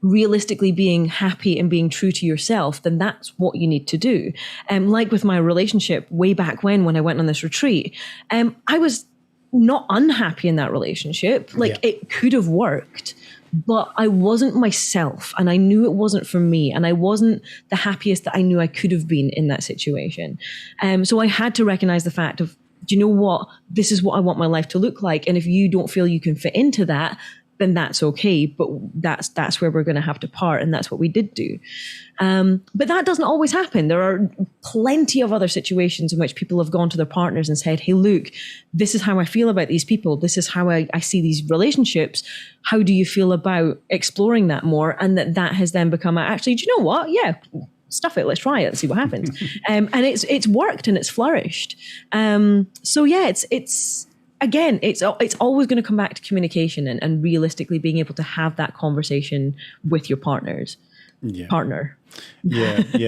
realistically being happy and being true to yourself, then that's what you need to do. Like with my relationship way back when I went on this retreat, I was not unhappy in that relationship. Like, it could have worked, but I wasn't myself, and I knew it wasn't for me, and I wasn't the happiest that I knew I could have been in that situation. So I had to recognize the fact of, do you know what? This is what I want my life to look like. And if you don't feel you can fit into that, then that's okay. But that's where we're going to have to part. And that's what we did do. But that doesn't always happen. There are plenty of other situations in which people have gone to their partners and said, hey, look, this is how I feel about these people. This is how I see these relationships. How do you feel about exploring that more? And that has then become, actually, do you know what? Yeah, stuff it. Let's try it and see what happens. And it's worked and it's flourished. So yeah, it's again, it's always going to come back to communication and realistically being able to have that conversation with your partner. Yeah.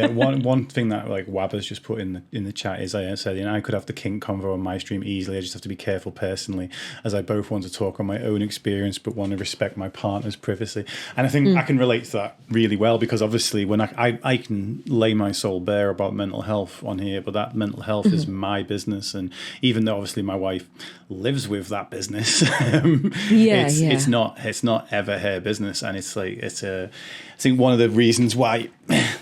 One thing that, like, Wabber's just put in the chat is, I said, I could have the kink convo on my stream easily. I just have to be careful personally, as I both want to talk on my own experience but want to respect my partner's privacy. And I think I can relate to that really well, because obviously when I can lay my soul bare about mental health on here, but that mental health is my business. And even though obviously my wife lives with that business, it's not ever her business. And it's like, I think one of the reasons why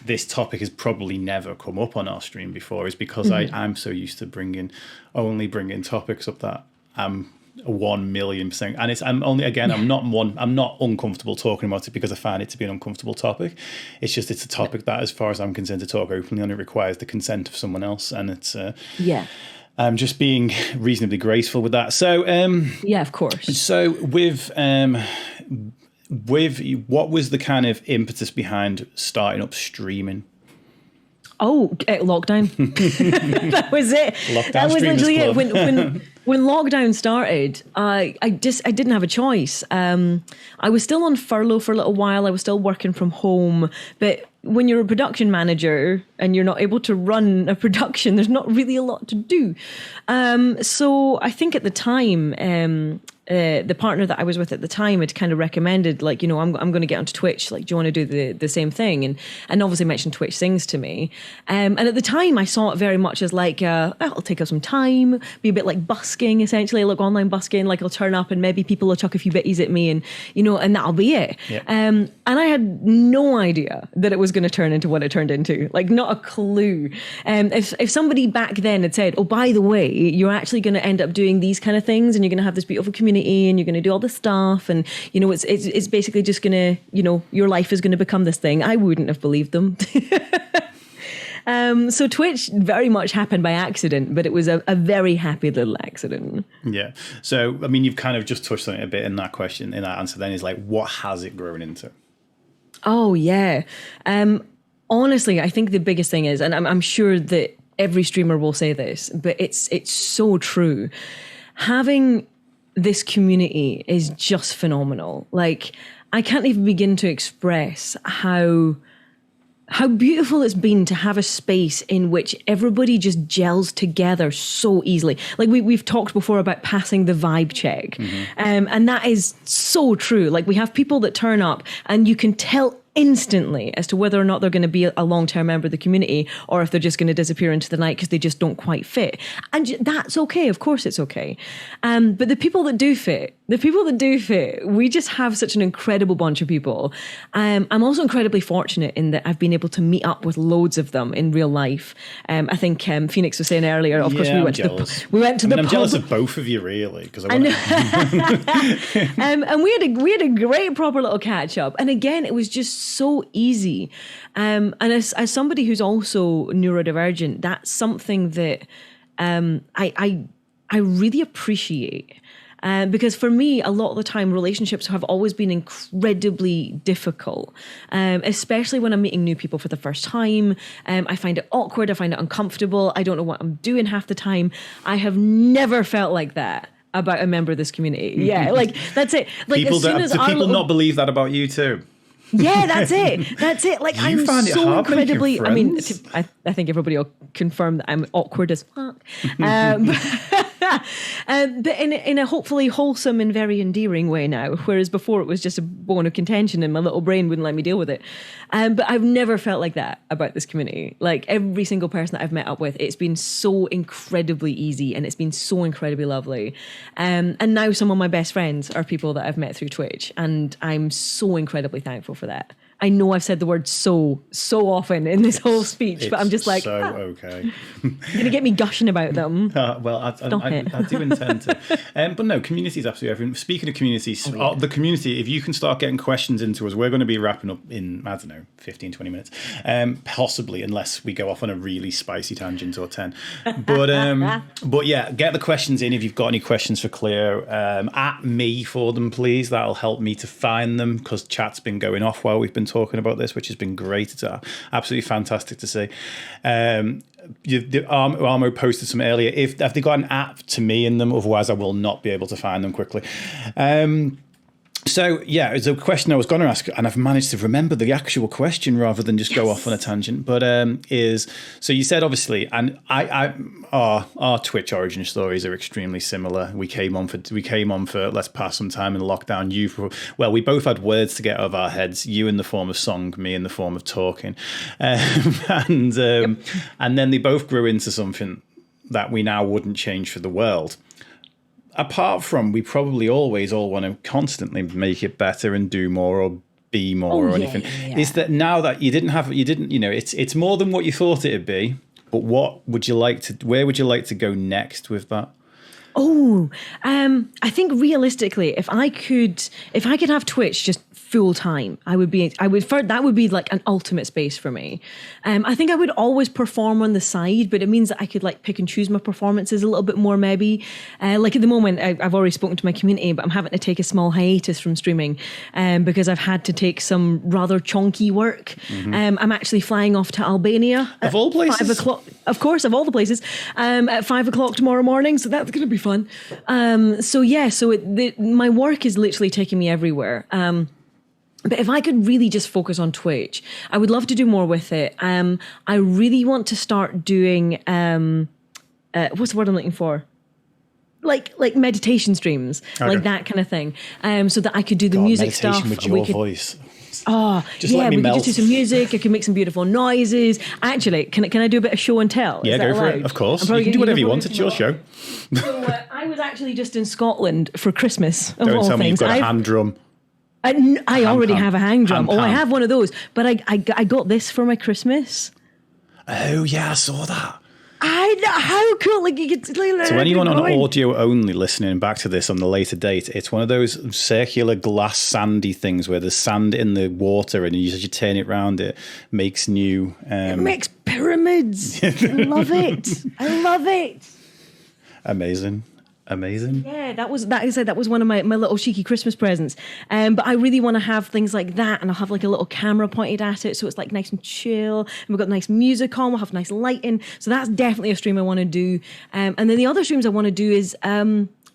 this topic has probably never come up on our stream before is because I'm so used to bringing topics up that I'm 1,000,000%, and I'm not uncomfortable talking about it because I find it to be an uncomfortable topic. It's a topic that, as far as I'm concerned, to talk openly on, it requires the consent of someone else, and it's I'm just being reasonably graceful with that. So of course. So with what was the kind of impetus behind starting up streaming? Lockdown. That was it. That was literally it. When lockdown started, I didn't have a choice. I was still on furlough for a little while. I was still working from home, but when you're a production manager and you're not able to run a production, there's not really a lot to do. So I think at the time, the partner that I was with at the time had kind of recommended, like, I'm going to get onto Twitch. Like, do you want to do the same thing? And obviously mentioned Twitch things to me. And at the time I saw it very much as like, it'll take up some time, be a bit like busking, essentially, like online busking. Like, I'll turn up and maybe people will chuck a few bitties at me and that'll be it. Yeah. And I had no idea that it was was going to turn into what it turned into. Like, not a clue. If somebody back then had said, oh, by the way, you're actually going to end up doing these kind of things, and you're going to have this beautiful community, and you're going to do all this stuff, and, you know, it's basically just going to, you know, your life is going to become this thing, I wouldn't have believed them. So Twitch very much happened by accident, but it was a very happy little accident. Yeah. So, I mean, you've kind of just touched on it a bit in that question, in that answer then, is like, what has it grown into? Oh, yeah. Honestly, I think the biggest thing is, and I'm sure that every streamer will say this, but it's so true. Having this community is just phenomenal. Like, I can't even begin to express how beautiful it's been to have a space in which everybody just gels together so easily. Like we've talked before about passing the vibe check. And that is so true. Like, we have people that turn up and you can tell instantly as to whether or not they're going to be a long-term member of the community, or if they're just going to disappear into the night because they just don't quite fit. And that's okay. Of course it's okay. But the people that do fit, we just have such an incredible bunch of people. I'm also incredibly fortunate in that I've been able to meet up with loads of them in real life. I think Phoenix was saying earlier, of course, we went to the I'm pub. jealous of both of you, really, because and we had a great proper little catch up. And again, it was just so easy. And as somebody who's also neurodivergent, that's something that I really appreciate. Because for me, a lot of the time, relationships have always been incredibly difficult, especially when I'm meeting new people for the first time. I find it awkward. I find it uncomfortable. I don't know what I'm doing half the time. I have never felt like that about a member of this community. Yeah, like, that's it. Like, people as soon as do people not believe that about you too? Yeah, that's it. Like, I'm so incredibly, I mean, I think everybody will confirm that I'm awkward as fuck. But in a hopefully wholesome and very endearing way now, whereas before it was just a bone of contention and my little brain wouldn't let me deal with it. But I've never felt like that about this community. Like, every single person that I've met up with, it's been so incredibly easy and it's been so incredibly lovely. And now some of my best friends are people that I've met through Twitch, and I'm so incredibly thankful for that. I know I've said the word so often in this whole speech, but I'm just like, okay. You're going to get me gushing about them. Well, I do intend to. But no, community is absolutely everything. Speaking of communities, the community, if you can start getting questions into us, we're going to be wrapping up in, I don't know, 15, 20 minutes. Possibly, unless we go off on a really spicy tangent or 10. But yeah, get the questions in if you've got any questions for Cleo. At me for them, please. That'll help me to find them, because chat's been going off while we've been talking about this, which has been great. It's absolutely fantastic to see. Armo posted some earlier. If they got an app to me in them, otherwise I will not be able to find them quickly. So yeah, it's a question I was going to ask, and I've managed to remember the actual question rather than just go off on a tangent. But so you said, obviously, and our Twitch origin stories are extremely similar. We came on for let's pass some time in lockdown. We both had words to get out of our heads. You in the form of song, me in the form of talking, and then they both grew into something that we now wouldn't change for the world. Apart from, we probably always all want to constantly make it better and do more or be more or anything. Yeah. Is that now that you didn't, it's more than what you thought it'd be, but where would you like to go next with that? I think realistically, if I could have Twitch just full time, that would be like an ultimate space for me. I think I would always perform on the side, but it means that I could like pick and choose my performances a little bit more, maybe. Like at the moment, I've already spoken to my community, but I'm having to take a small hiatus from streaming because I've had to take some rather chonky work. I'm actually flying off to Albania of all places. 5 o'clock, of course, of all the places, at 5 o'clock tomorrow morning. So that's going to be fun. My work is literally taking me everywhere. But if I could really just focus on Twitch, I would love to do more with it. I really want to start doing, what's the word I'm looking for? Like meditation streams, okay. Like that kind of thing. So that I could do the music stuff. With your voice. Oh, just yeah, we melt. could just do some music. I can make some beautiful noises. Actually, can I do a bit of show and tell? Yeah, go for it. Of course. You can do whatever you want. It's your show. So, I was actually just in Scotland for Christmas. Don't tell me you've got a hand drum. I already have a hang drum. Ham I pan. have one of those. But I got this for my Christmas. Oh, yeah, I saw that. How cool. Like, you get to anyone on audio only listening back to this on the later date, it's one of those circular glass sandy things where there's sand in the water, and as you turn it round, it makes new... it makes pyramids. I love it. I love it. Amazing. Yeah, that was one of my little cheeky Christmas presents. But I really want to have things like that, and I'll have like a little camera pointed at it, so it's like nice and chill. And we've got nice music on. We'll have nice lighting. So that's definitely a stream I want to do. And then the other streams I want to do is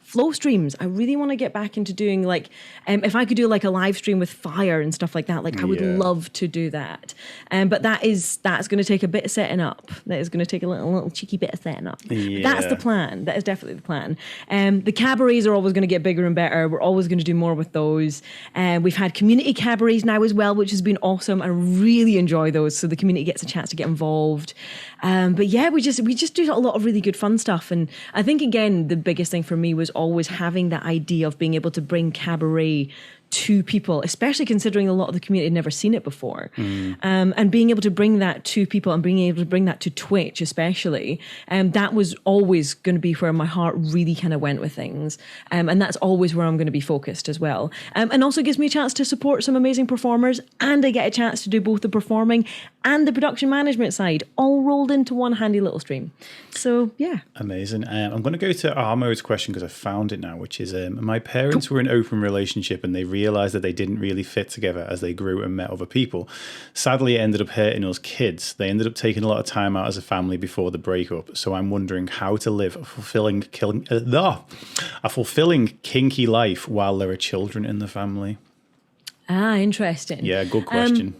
flow streams. I really want to get back into doing like, if I could do like a live stream with fire and stuff like that, like I would love to do that. But that's going to take a bit of setting up. That is going to take a little cheeky bit of setting up. Yeah. That's the plan. That is definitely the plan. The cabarets are always going to get bigger and better. We're always going to do more with those. We've had community cabarets now as well, which has been awesome. I really enjoy those. So the community gets a chance to get involved. But yeah, we just do a lot of really good fun stuff. And I think, again, the biggest thing for me was always having that idea of being able to bring cabaret to people, especially considering a lot of the community had never seen it before. And being able to bring that to people and being able to bring that to Twitch especially, that was always going to be where my heart really kind of went with things. And that's always where I'm going to be focused as well. And also gives me a chance to support some amazing performers, and I get a chance to do both the performing and the production management side, all rolled into one handy little stream. So, yeah. Amazing. I'm going to go to Armo's question because I found it now, which is my parents were in an open relationship and they realised that they didn't really fit together as they grew and met other people. Sadly, it ended up hurting us kids. They ended up taking a lot of time out as a family before the breakup. So I'm wondering how to live a fulfilling kinky life while there are children in the family. Interesting. Yeah, good question.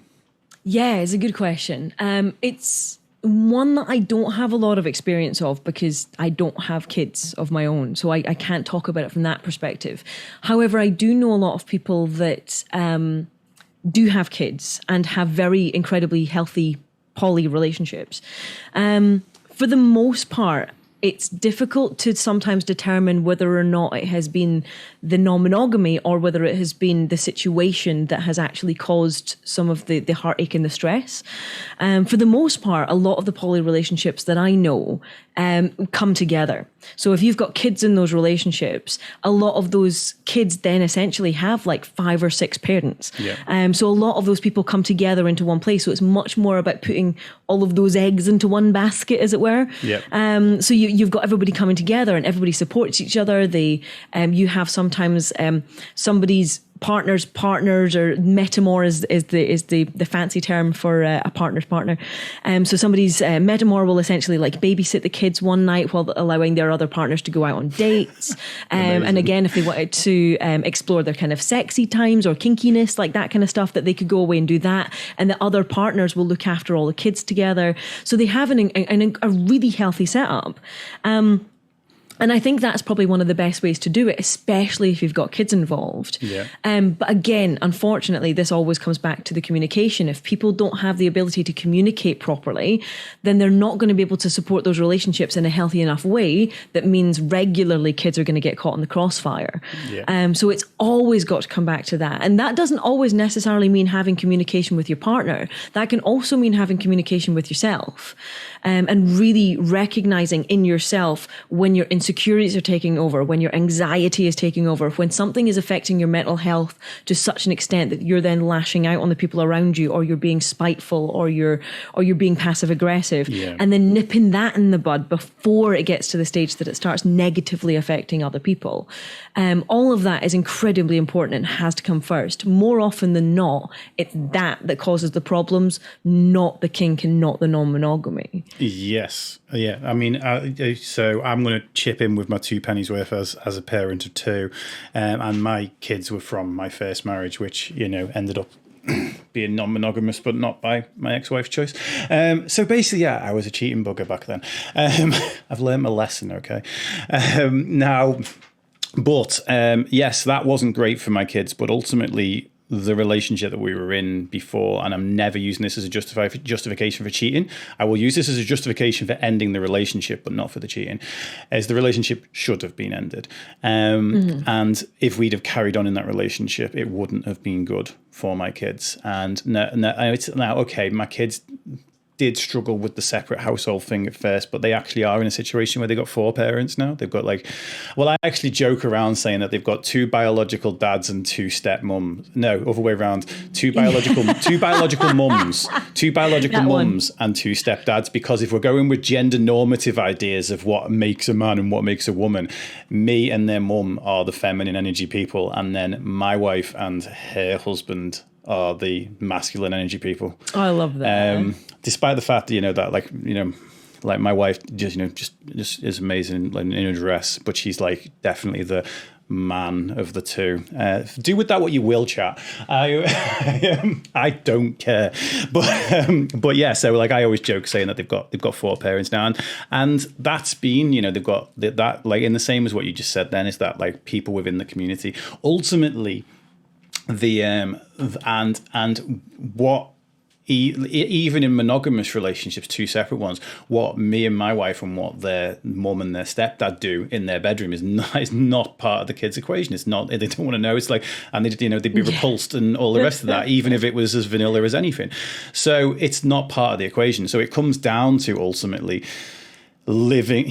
Yeah, it's a good question. It's one that I don't have a lot of experience of because I don't have kids of my own. So I can't talk about it from that perspective. However, I do know a lot of people that do have kids and have very incredibly healthy poly relationships. For the most part, it's difficult to sometimes determine whether or not it has been the non-monogamy or whether it has been the situation that has actually caused some of the heartache and the stress. For the most part, a lot of the poly relationships that I know come together. So if you've got kids in those relationships, a lot of those kids then essentially have like 5 or 6 parents. Yeah. So a lot of those people come together into one place. So it's much more about putting all of those eggs into one basket, as it were. Yeah. So you've got everybody coming together and everybody supports each other. You have sometimes somebody's partners, or metamor is the fancy term for a partner's partner. So somebody's metamor will essentially like babysit the kids one night while allowing their other partners to go out on dates. And again, if they wanted to explore their kind of sexy times or kinkiness, like that kind of stuff, that they could go away and do that. And the other partners will look after all the kids together. So they have a really healthy setup. And I think that's probably one of the best ways to do it, especially if you've got kids involved. Yeah. But again, unfortunately, this always comes back to the communication. If people don't have the ability to communicate properly, then they're not going to be able to support those relationships in a healthy enough way that means regularly kids are going to get caught in the crossfire. Yeah. So it's always got to come back to that. And that doesn't always necessarily mean having communication with your partner. That can also mean having communication with yourself. And really recognizing in yourself when your insecurities are taking over, when your anxiety is taking over, when something is affecting your mental health to such an extent that you're then lashing out on the people around you, or you're being spiteful, or you're being passive aggressive, and then nipping that in the bud before it gets to the stage that it starts negatively affecting other people. All of that is incredibly important and has to come first. More often than not, it's that causes the problems, not the kink and not the non-monogamy. Yes. Yeah. I mean, so I'm going to chip in with my 2 pennies worth as a parent of 2. And my kids were from my first marriage, which, ended up being non-monogamous, but not by my ex-wife's choice. So basically, yeah, I was a cheating bugger back then. I've learned my lesson, okay? Now... But yes, that wasn't great for my kids. But ultimately, the relationship that we were in before, and I'm never using this as a justification for cheating. I will use this as a justification for ending the relationship, but not for the cheating, as the relationship should have been ended. And if we'd have carried on in that relationship, it wouldn't have been good for my kids. And now, okay, my kids did struggle with the separate household thing at first, but they actually are in a situation where they've got 4 parents now. They've got I actually joke around saying that they've got 2 biological dads and 2 step mums. No, other way around. 2 biological mums, 2 biological mums and 2 stepdads, because if we're going with gender normative ideas of what makes a man and what makes a woman, me and their mum are the feminine energy people, and then my wife and her husband are the masculine energy people. I love that. Despite the fact that, like my wife just is amazing in a dress, but she's like definitely the man of the 2. Do with that what you will, chat. I don't care. But yeah, so like I always joke saying that they've got 4 parents now, and that's been, they've got that, like in the same as what you just said then, is that like people within the community ultimately even in monogamous relationships, 2 separate ones, what me and my wife and what their mum and their stepdad do in their bedroom is not part of the kids' equation. It's not. They don't want to know. It's like, and they'd be repulsed and all the rest of that, even if it was as vanilla as anything. So it's not part of the equation. So it comes down to ultimately living,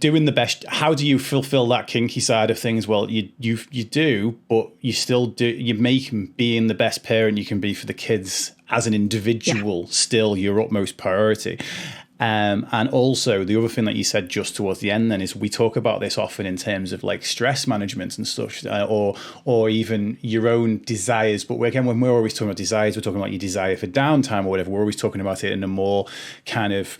doing the best. How do you fulfill that kinky side of things? Well, you do, but you still do. You make being the best parent you can be for the kids as an individual still your utmost priority. And also the other thing that you said just towards the end then is we talk about this often in terms of like stress management and stuff, or even your own desires. But again, when we're always talking about desires, we're talking about your desire for downtime or whatever. We're always talking about it in a more kind of,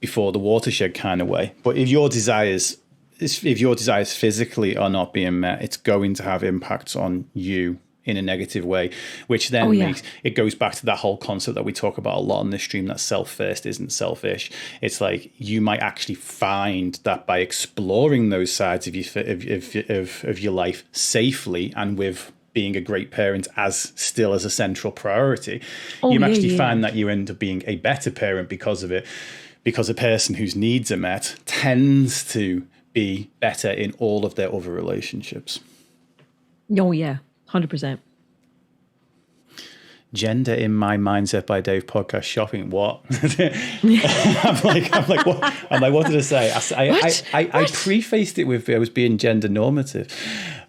before the watershed kind of way. But if your desires physically are not being met, it's going to have impacts on you in a negative way, which then makes it goes back to that whole concept that we talk about a lot on this stream, that self first isn't selfish. It's like you might actually find that by exploring those sides of your life safely and with being a great parent as a central priority, find that you end up being a better parent because of it. Because a person whose needs are met tends to be better in all of their other relationships. Oh, yeah, 100%. Gender in my Mindset by Dave podcast shopping. What? I'm like, what? I'm like, what did I say? I prefaced it with I was being gender normative.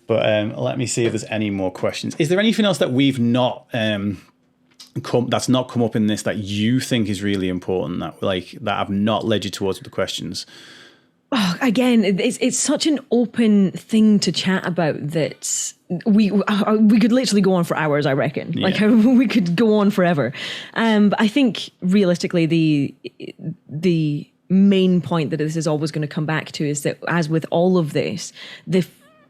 But let me see if there's any more questions. Is there anything else that we've not that's not come up in this that you think is really important that have not led you towards the questions? Oh, again, it's such an open thing to chat about that we could literally go on for hours, I reckon. Yeah. Like we could go on forever. But I think realistically, the main point that this is always going to come back to is that, as with all of this, the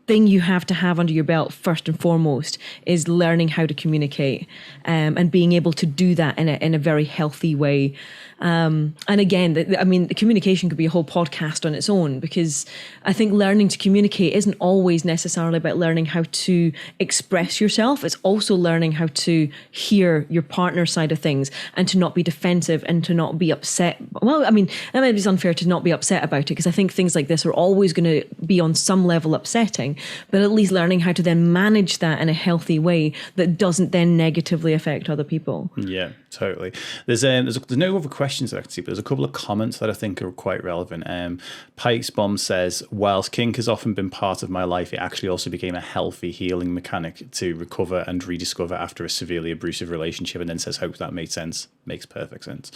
thing you have to have under your belt first and foremost is learning how to communicate, and being able to do that in a very healthy way. And again, the communication could be a whole podcast on its own, because I think learning to communicate isn't always necessarily about learning how to express yourself. It's also learning how to hear your partner's side of things and to not be defensive and to not be upset. Well, I mean, that maybe it's unfair to not be upset about it, because I think things like this are always going to be on some level upsetting, but at least learning how to then manage that in a healthy way that doesn't then negatively affect other people. Yeah, totally. There's no other questions that I can see, but there's a couple of comments that I think are quite relevant. Pike's Bomb says, whilst kink has often been part of my life, it actually also became a healthy healing mechanic to recover and rediscover after a severely abusive relationship. And then says, hope that made sense. Makes perfect sense.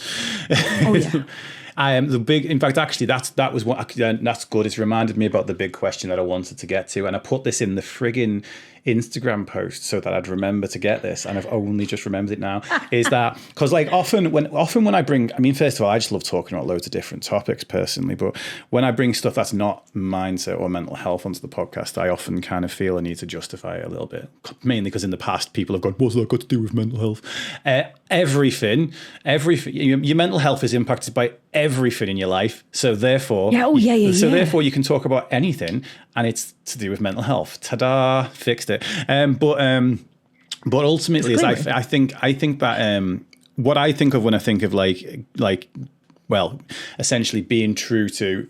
Oh yeah. In fact, actually, that was what that's good. It's reminded me about the big question that I wanted to get to, and I put this in the friggin' Instagram post so that I'd remember to get this, and I've only just remembered it now. Is that because often when I bring, first of all, I just love talking about loads of different topics personally, but when I bring stuff that's not mindset or mental health onto the podcast, I often kind of feel a need to justify it a little bit, mainly because in the past people have gone, what's that got to do with mental health? Everything. Your mental health is impacted by everything in your life, so therefore therefore you can talk about anything and it's to do with mental health. Ta-da, fixed it. But ultimately, I think that what I think of when I think of well, essentially being true to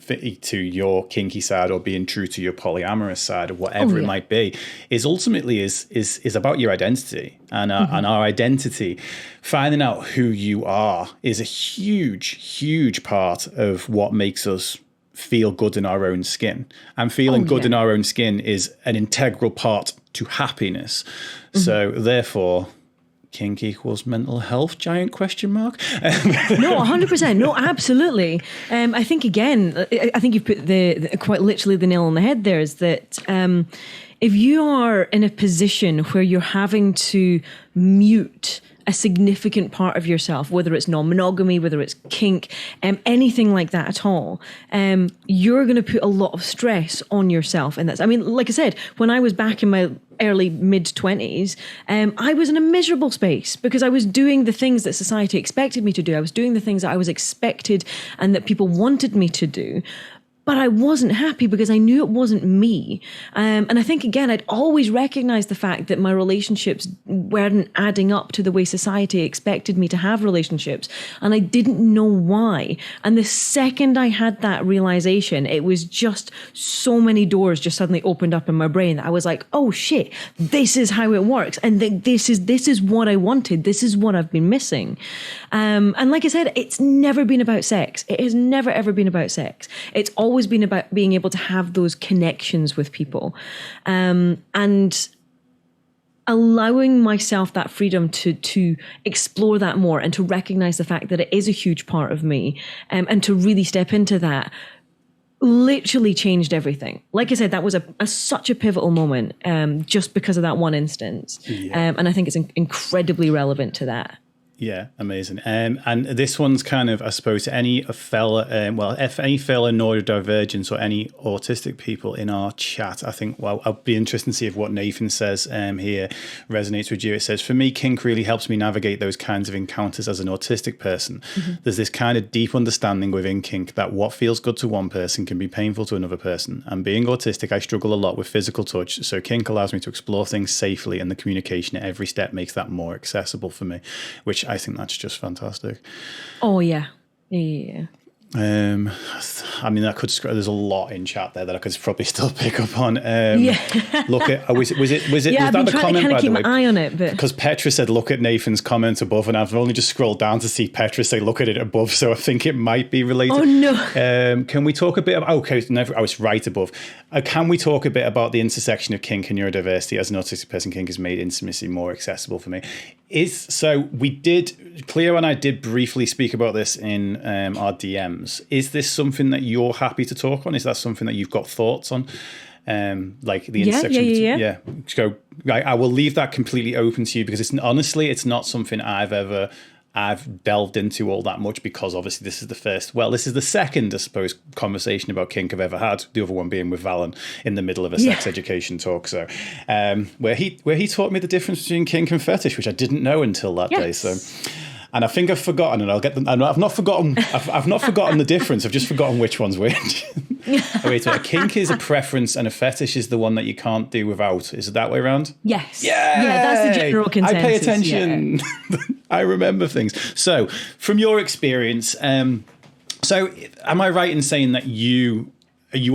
your kinky side or being true to your polyamorous side or whatever it might be, is ultimately is about your identity and our identity. Finding out who you are is a huge part of what makes us feel good in our own skin, and feeling good in our own skin is an integral part to happiness. So therefore, kink equals mental health, giant question mark. No, 100%. No, absolutely. I think, again, I think you've put the quite literally the nail on the head there, is that if you are in a position where you're having to mute a significant part of yourself, whether it's non-monogamy, whether it's kink, anything like that at all, you're going to put a lot of stress on yourself. And that's, I mean, like I said, when I was back in my early mid-20s, I was in a miserable space because I was doing the things that society expected me to do. I was doing the things that I was expected and that people wanted me to do. But I wasn't happy because I knew it wasn't me. And I think, again, I'd always recognized the fact that my relationships weren't adding up to the way society expected me to have relationships. And I didn't know why. And the second I had that realization, it was just so many doors just suddenly opened up in my brain that I was like, oh shit, this is how it works. And this is what I wanted. This is what I've been missing. And like I said, it's never been about sex. It has never, ever been about sex. It's always been about being able to have those connections with people, and allowing myself that freedom to explore that more and to recognize the fact that it is a huge part of me, and to really step into that literally changed everything. Like I said, that was such a pivotal moment, just because of that one instance. And I think it's incredibly relevant to that. Yeah, amazing. And this one's kind of, I suppose, any fellow, if any fellow neurodivergence or any autistic people in our chat, I think, well, I'll be interested to see if what Nathan says here resonates with you. It says, for me, kink really helps me navigate those kinds of encounters as an autistic person. There's this kind of deep understanding within kink that what feels good to one person can be painful to another person. And being autistic, I struggle a lot with physical touch. So kink allows me to explore things safely, and the communication at every step makes that more accessible for me, which I think that's just fantastic. Oh yeah. Yeah. I mean, there's a lot in chat there that I could probably still pick up on. Look at, was that the comment, by the way? Keep my eye on it, because Petra said, look at Nathan's comment above, and I've only just scrolled down to see Petra say, look at it above. So I think it might be related. Oh no. Can we talk a bit about, it's right above. Can we talk a bit about the intersection of kink and neurodiversity? As an autistic person, kink has made intimacy more accessible for me. Cleo and I did briefly speak about this in our DMs. Is this something that you're happy to talk on? Is that something that you've got thoughts on? Like the intersection? Yeah. So I will leave that completely open to you, because it's not something I've delved into all that much, because obviously this is the second, I suppose, conversation about kink I've ever had. The other one being with Valen in the middle of a sex education talk. So where he taught me the difference between kink and fetish, which I didn't know until that day. So, and I think I've forgotten, and I'll get them. I've not forgotten. I've not forgotten the difference. I've just forgotten which one's which. Wait, a kink is a preference, and a fetish is the one that you can't do without. Is it that way around? Yes. Yeah, that's the general consensus. I pay attention. Yeah. I remember things. So, from your experience, so am I right in saying that you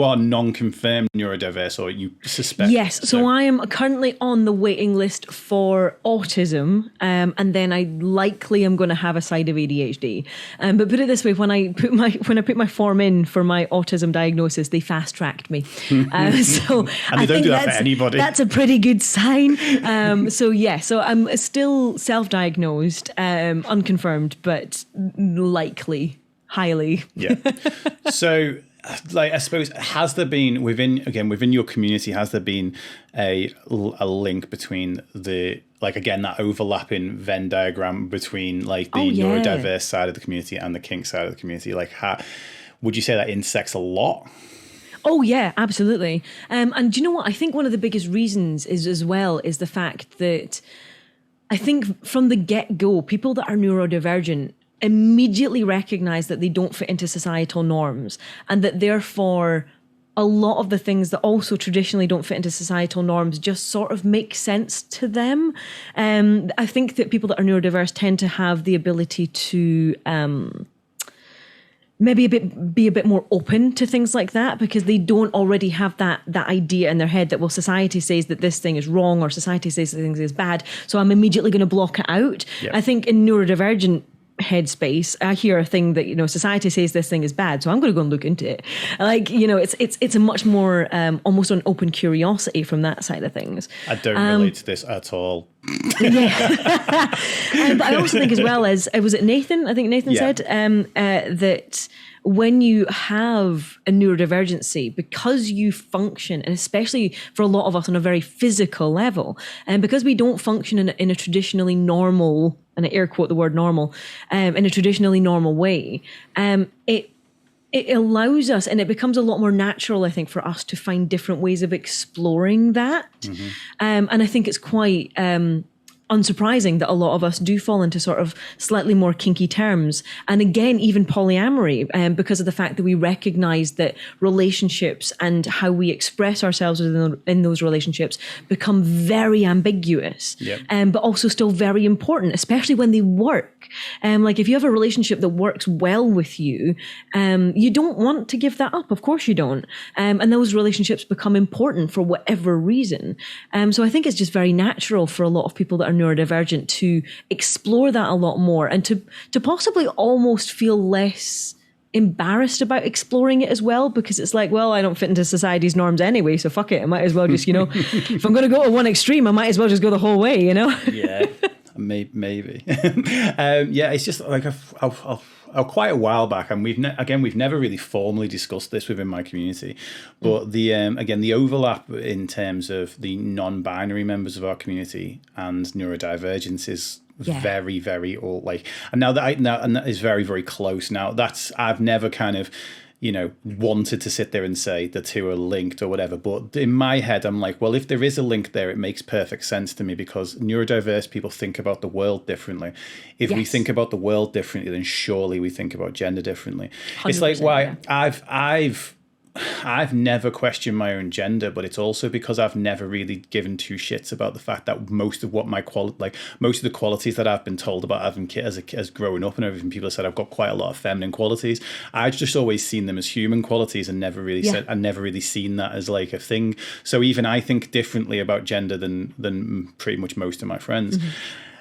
are non-confirmed neurodiverse, or you suspect? Yes, so I am currently on the waiting list for autism, and then I likely am going to have a side of ADHD. But put it this way: when I put my form in for my autism diagnosis, they fast-tracked me. So and they don't do that for anybody. That's a pretty good sign. So I'm still self-diagnosed, unconfirmed, but likely, highly. Yeah. So, like, I suppose, has there been within your community, has there been a link between that overlapping Venn diagram between like the neurodiverse side of the community and the kink side of the community? Like, how would you say that intersects a lot? Oh yeah, absolutely. And do you know what? I think one of the biggest reasons is the fact that I think from the get-go, people that are neurodivergent immediately recognize that they don't fit into societal norms, and that therefore a lot of the things that also traditionally don't fit into societal norms just sort of make sense to them. I think that people that are neurodiverse tend to have the ability to maybe be a bit more open to things like that, because they don't already have that idea in their head that, well, society says that this thing is wrong, or society says that thing is bad, so I'm immediately going to block it out. Yep. I think in neurodivergent headspace, I hear a thing that, society says this thing is bad, so I'm going to go and look into it. Like, it's a much more almost an open curiosity from that side of things. I don't relate to this at all. Yeah. But I also think, as well as, was it Nathan? I think Nathan said that when you have a neurodivergency, because you function, and especially for a lot of us on a very physical level, and because we don't function in a traditionally normal, and I air quote the word normal, in a traditionally normal way, it allows us, and it becomes a lot more natural, I think, for us to find different ways of exploring that. Mm-hmm. And I think it's quite unsurprising that a lot of us do fall into sort of slightly more kinky terms. And again, even polyamory, because of the fact that we recognize that relationships and how we express ourselves in those relationships become very ambiguous, but also still very important, especially when they work. Like if you have a relationship that works well with you, you don't want to give that up. Of course you don't. And those relationships become important for whatever reason. So I think it's just very natural for a lot of people that are neurodivergent to explore that a lot more, and to possibly almost feel less embarrassed about exploring it as well, because it's like, well, I don't fit into society's norms anyway, so fuck it, I might as well just, if I'm going to go to one extreme, I might as well just go the whole way, Yeah, maybe. It's just like quite a while back, and we've never really formally discussed this within my community, but the overlap in terms of the non-binary members of our community and neurodivergence is very, very and that is very, very close. Now I've never kind of wanted to sit there and say the two are linked or whatever. But in my head, I'm like, well, if there is a link there, it makes perfect sense to me, because neurodiverse people think about the world differently. If we think about the world differently, then surely we think about gender differently. It's like why I've never questioned my own gender, but it's also because I've never really given two shits about the fact that most of what most of the qualities that I've been told about having as growing up and everything, people have said I've got quite a lot of feminine qualities. I've just always seen them as human qualities and never really seen that as like a thing. So even I think differently about gender than pretty much most of my friends. Mm-hmm.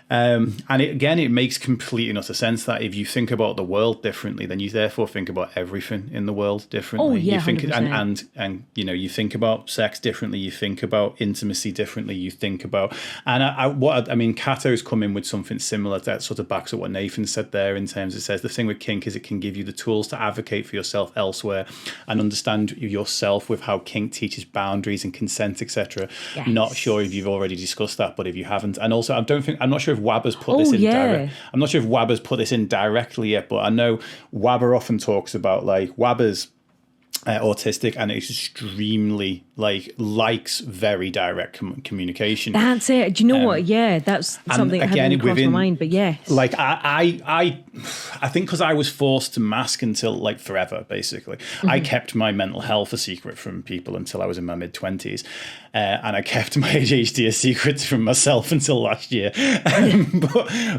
And it makes complete and utter sense that if you think about the world differently, then you therefore think about everything in the world differently. Oh, yeah, you think 100%. and you think about sex differently, you think about intimacy differently, you think about Cato's come in with something similar that sort of backs up what Nathan said there, in terms it says the thing with kink is it can give you the tools to advocate for yourself elsewhere and understand yourself with how kink teaches boundaries and consent, etc. Yes. Not sure if you've already discussed that, but if you haven't, and also I'm not sure if Wabber's put this in direct. I'm not sure if Wabber's put this in directly yet, but I know Wabber often talks about like Wabber's autistic, and it's extremely likes very direct communication. That's it. Do you know what? Yeah, that's something that hadn't crossed my mind. But yes, like I think because I was forced to mask until forever. Basically, I kept my mental health a secret from people until I was in my mid-20s, and I kept my ADHD a secret from myself until last year.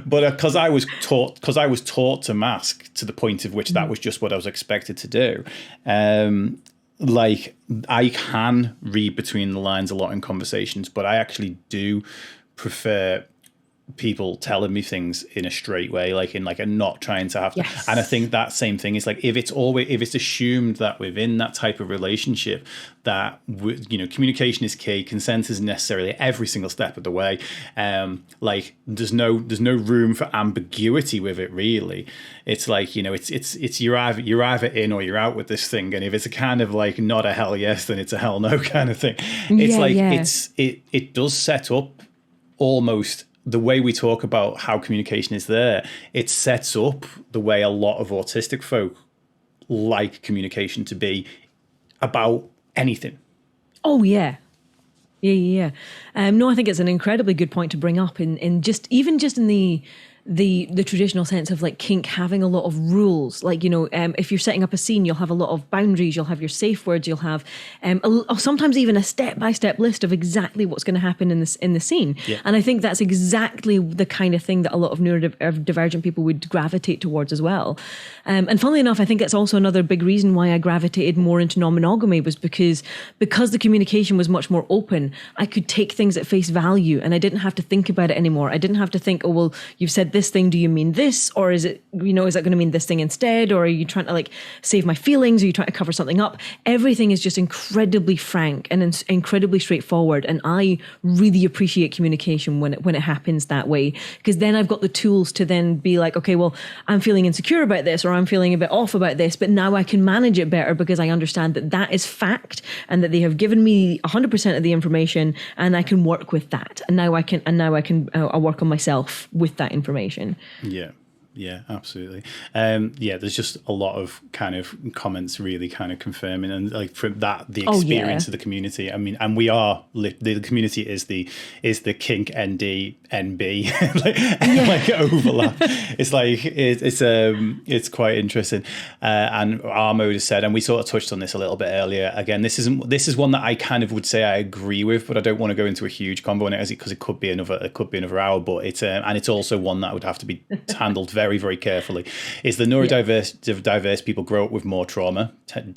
But because I was taught to mask to the point of which that was just what I was expected to do. I can read between the lines a lot in conversations, but I actually do prefer people telling me things in a straight way, and not trying to have to. Yes. And I think that same thing is if it's assumed that within that type of relationship that communication is key, consent isn't necessarily every single step of the way. There's no room for ambiguity with it really. It's it's you're either in or you're out with this thing, and if it's a kind of not a hell yes, then it's a hell no kind of thing. It does set up almost the way we talk about how communication is there. It sets up the way a lot of autistic folk like communication to be about anything. Oh, yeah. Yeah. No, I think it's an incredibly good point to bring up in just in the the traditional sense of like kink having a lot of rules. Like, you know, if you're setting up a scene, you'll have a lot of boundaries, you'll have your safe words, you'll have sometimes even a step-by-step list of exactly what's going to happen in the scene. Yeah. And I think that's exactly the kind of thing that a lot of neurodivergent people would gravitate towards as well. And funnily enough, I think that's also another big reason why I gravitated more into non-monogamy, was because the communication was much more open. I could take things at face value and I didn't have to think about it anymore. I didn't have to think, oh, well, you've said this thing, do you mean this? Or is it, you know, is that going to mean this thing instead? Or are you trying to like save my feelings? Are you trying to cover something up? Everything is just incredibly frank and incredibly straightforward. And I really appreciate communication when it happens that way, because then I've got the tools to then be like, okay, well, I'm feeling insecure about this, or I'm feeling a bit off about this, but now I can manage it better because I understand that that is fact and that they have given me 100% of the information, and I can work with that. And now I can I'll work on myself with that information. Yeah, absolutely. There's just a lot of kind of comments really kind of confirming, and like from that, the experience of the community. I mean, and we are the community is the kink ND NB like overlap. It's like it's quite interesting. And Armo has said, and we sort of touched on this a little bit earlier. Again, this is one that I kind of would say I agree with, but I don't want to go into a huge combo on it because it could be another hour. But it's also one that would have to be handled very, very carefully. Is the neurodiverse people grow up with more trauma?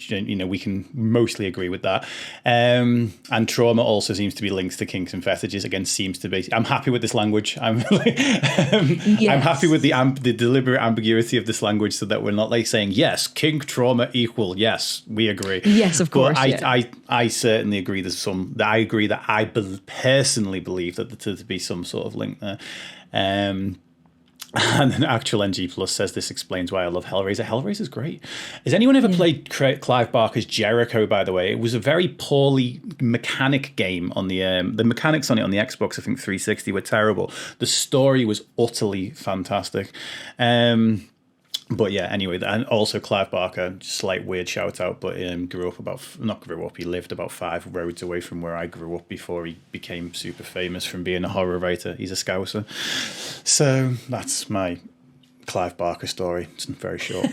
You know, we can mostly agree with that. And trauma also seems to be linked to kinks and fetishes. Again, seems to be. I'm happy with this language. I'm happy with the deliberate ambiguity of this language, so that we're not like saying yes, kink trauma equal. Yes, we agree. Yes, of course. But I certainly agree. That I personally believe that there to be some sort of link there. And then Actual NG Plus says this explains why I love Hellraiser. Hellraiser's great. Has anyone ever played Clive Barker's Jericho, by the way? It was a very poorly mechanic game on the mechanics on it on the Xbox, I think 360, were terrible. The story was utterly fantastic. But yeah, anyway, and also Clive Barker, slight weird shout out, but he lived about 5 roads away from where I grew up before he became super famous from being a horror writer. He's a Scouser. So that's my Clive Barker story. It's very short.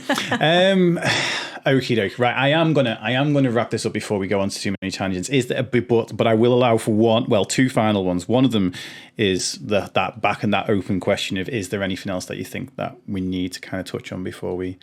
Okie doke. Right, I am gonna wrap this up before we go on to too many tangents. But I will allow for 2 final ones. One of them is that back and that open question of, is there anything else that you think that we need to kind of touch on before we?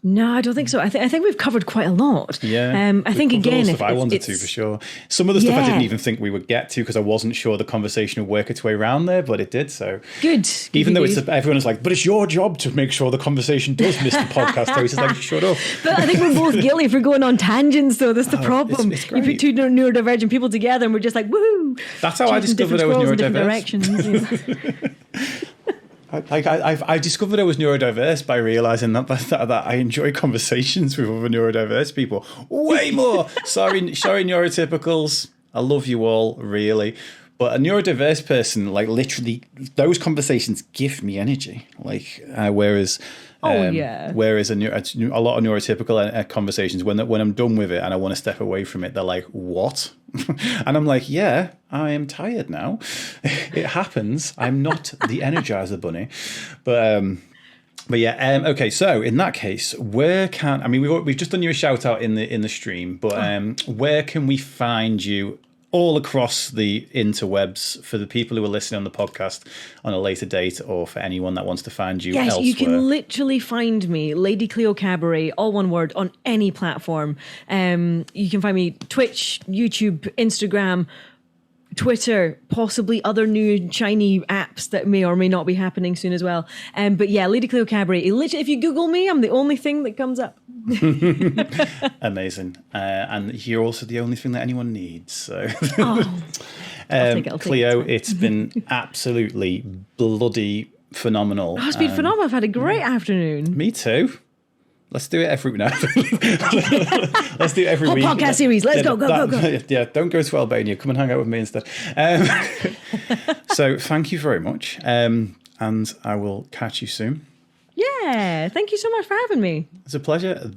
No, I don't think so. I think we've covered quite a lot. Yeah. I think again, if I wanted to, for sure. Some of the stuff I didn't even think we would get to because I wasn't sure the conversation would work its way around there, but it did. So good. Even though everyone is like, but it's your job to make sure the conversation does miss the podcast. Host is like, shut up. But I think we're both guilty for going on tangents, though. That's the problem. It's great. You put 2 neurodivergent people together, and we're just like, woohoo! That's how I discovered I was neurodiverse. I discovered I was neurodiverse by realising that I enjoy conversations with other neurodiverse people way more. Sorry, neurotypicals. I love you all, really. But a neurodiverse person, like literally, those conversations give me energy. Like whereas a lot of neurotypical conversations, when I'm done with it and I want to step away from it, they're like, what? And I'm like, yeah, I am tired now. It happens. I'm not the Energizer Bunny. But yeah, okay. So in that case, we've just done you a shout out in the stream, but where can we find you all across the interwebs for the people who are listening on the podcast on a later date, or for anyone that wants to find you elsewhere? You can literally find me, Lady Cleo Cabaret, all one word, on any platform. You can find me Twitch, YouTube, Instagram, Twitter, possibly other new shiny apps that may or may not be happening soon as well. But yeah, Lady Cleo Cabaret. Literally, if you Google me, I'm the only thing that comes up. Amazing. And you're also the only thing that anyone needs. So, Cleo, it's been absolutely bloody phenomenal. It's been phenomenal. I've had a great afternoon. Me too. Let's do it every now. Let's do it every week. Podcast series. Let's go. Yeah, don't go to Albania. Come and hang out with me instead. So thank you very much. And I will catch you soon. Yeah. Thank you so much for having me. It's a pleasure.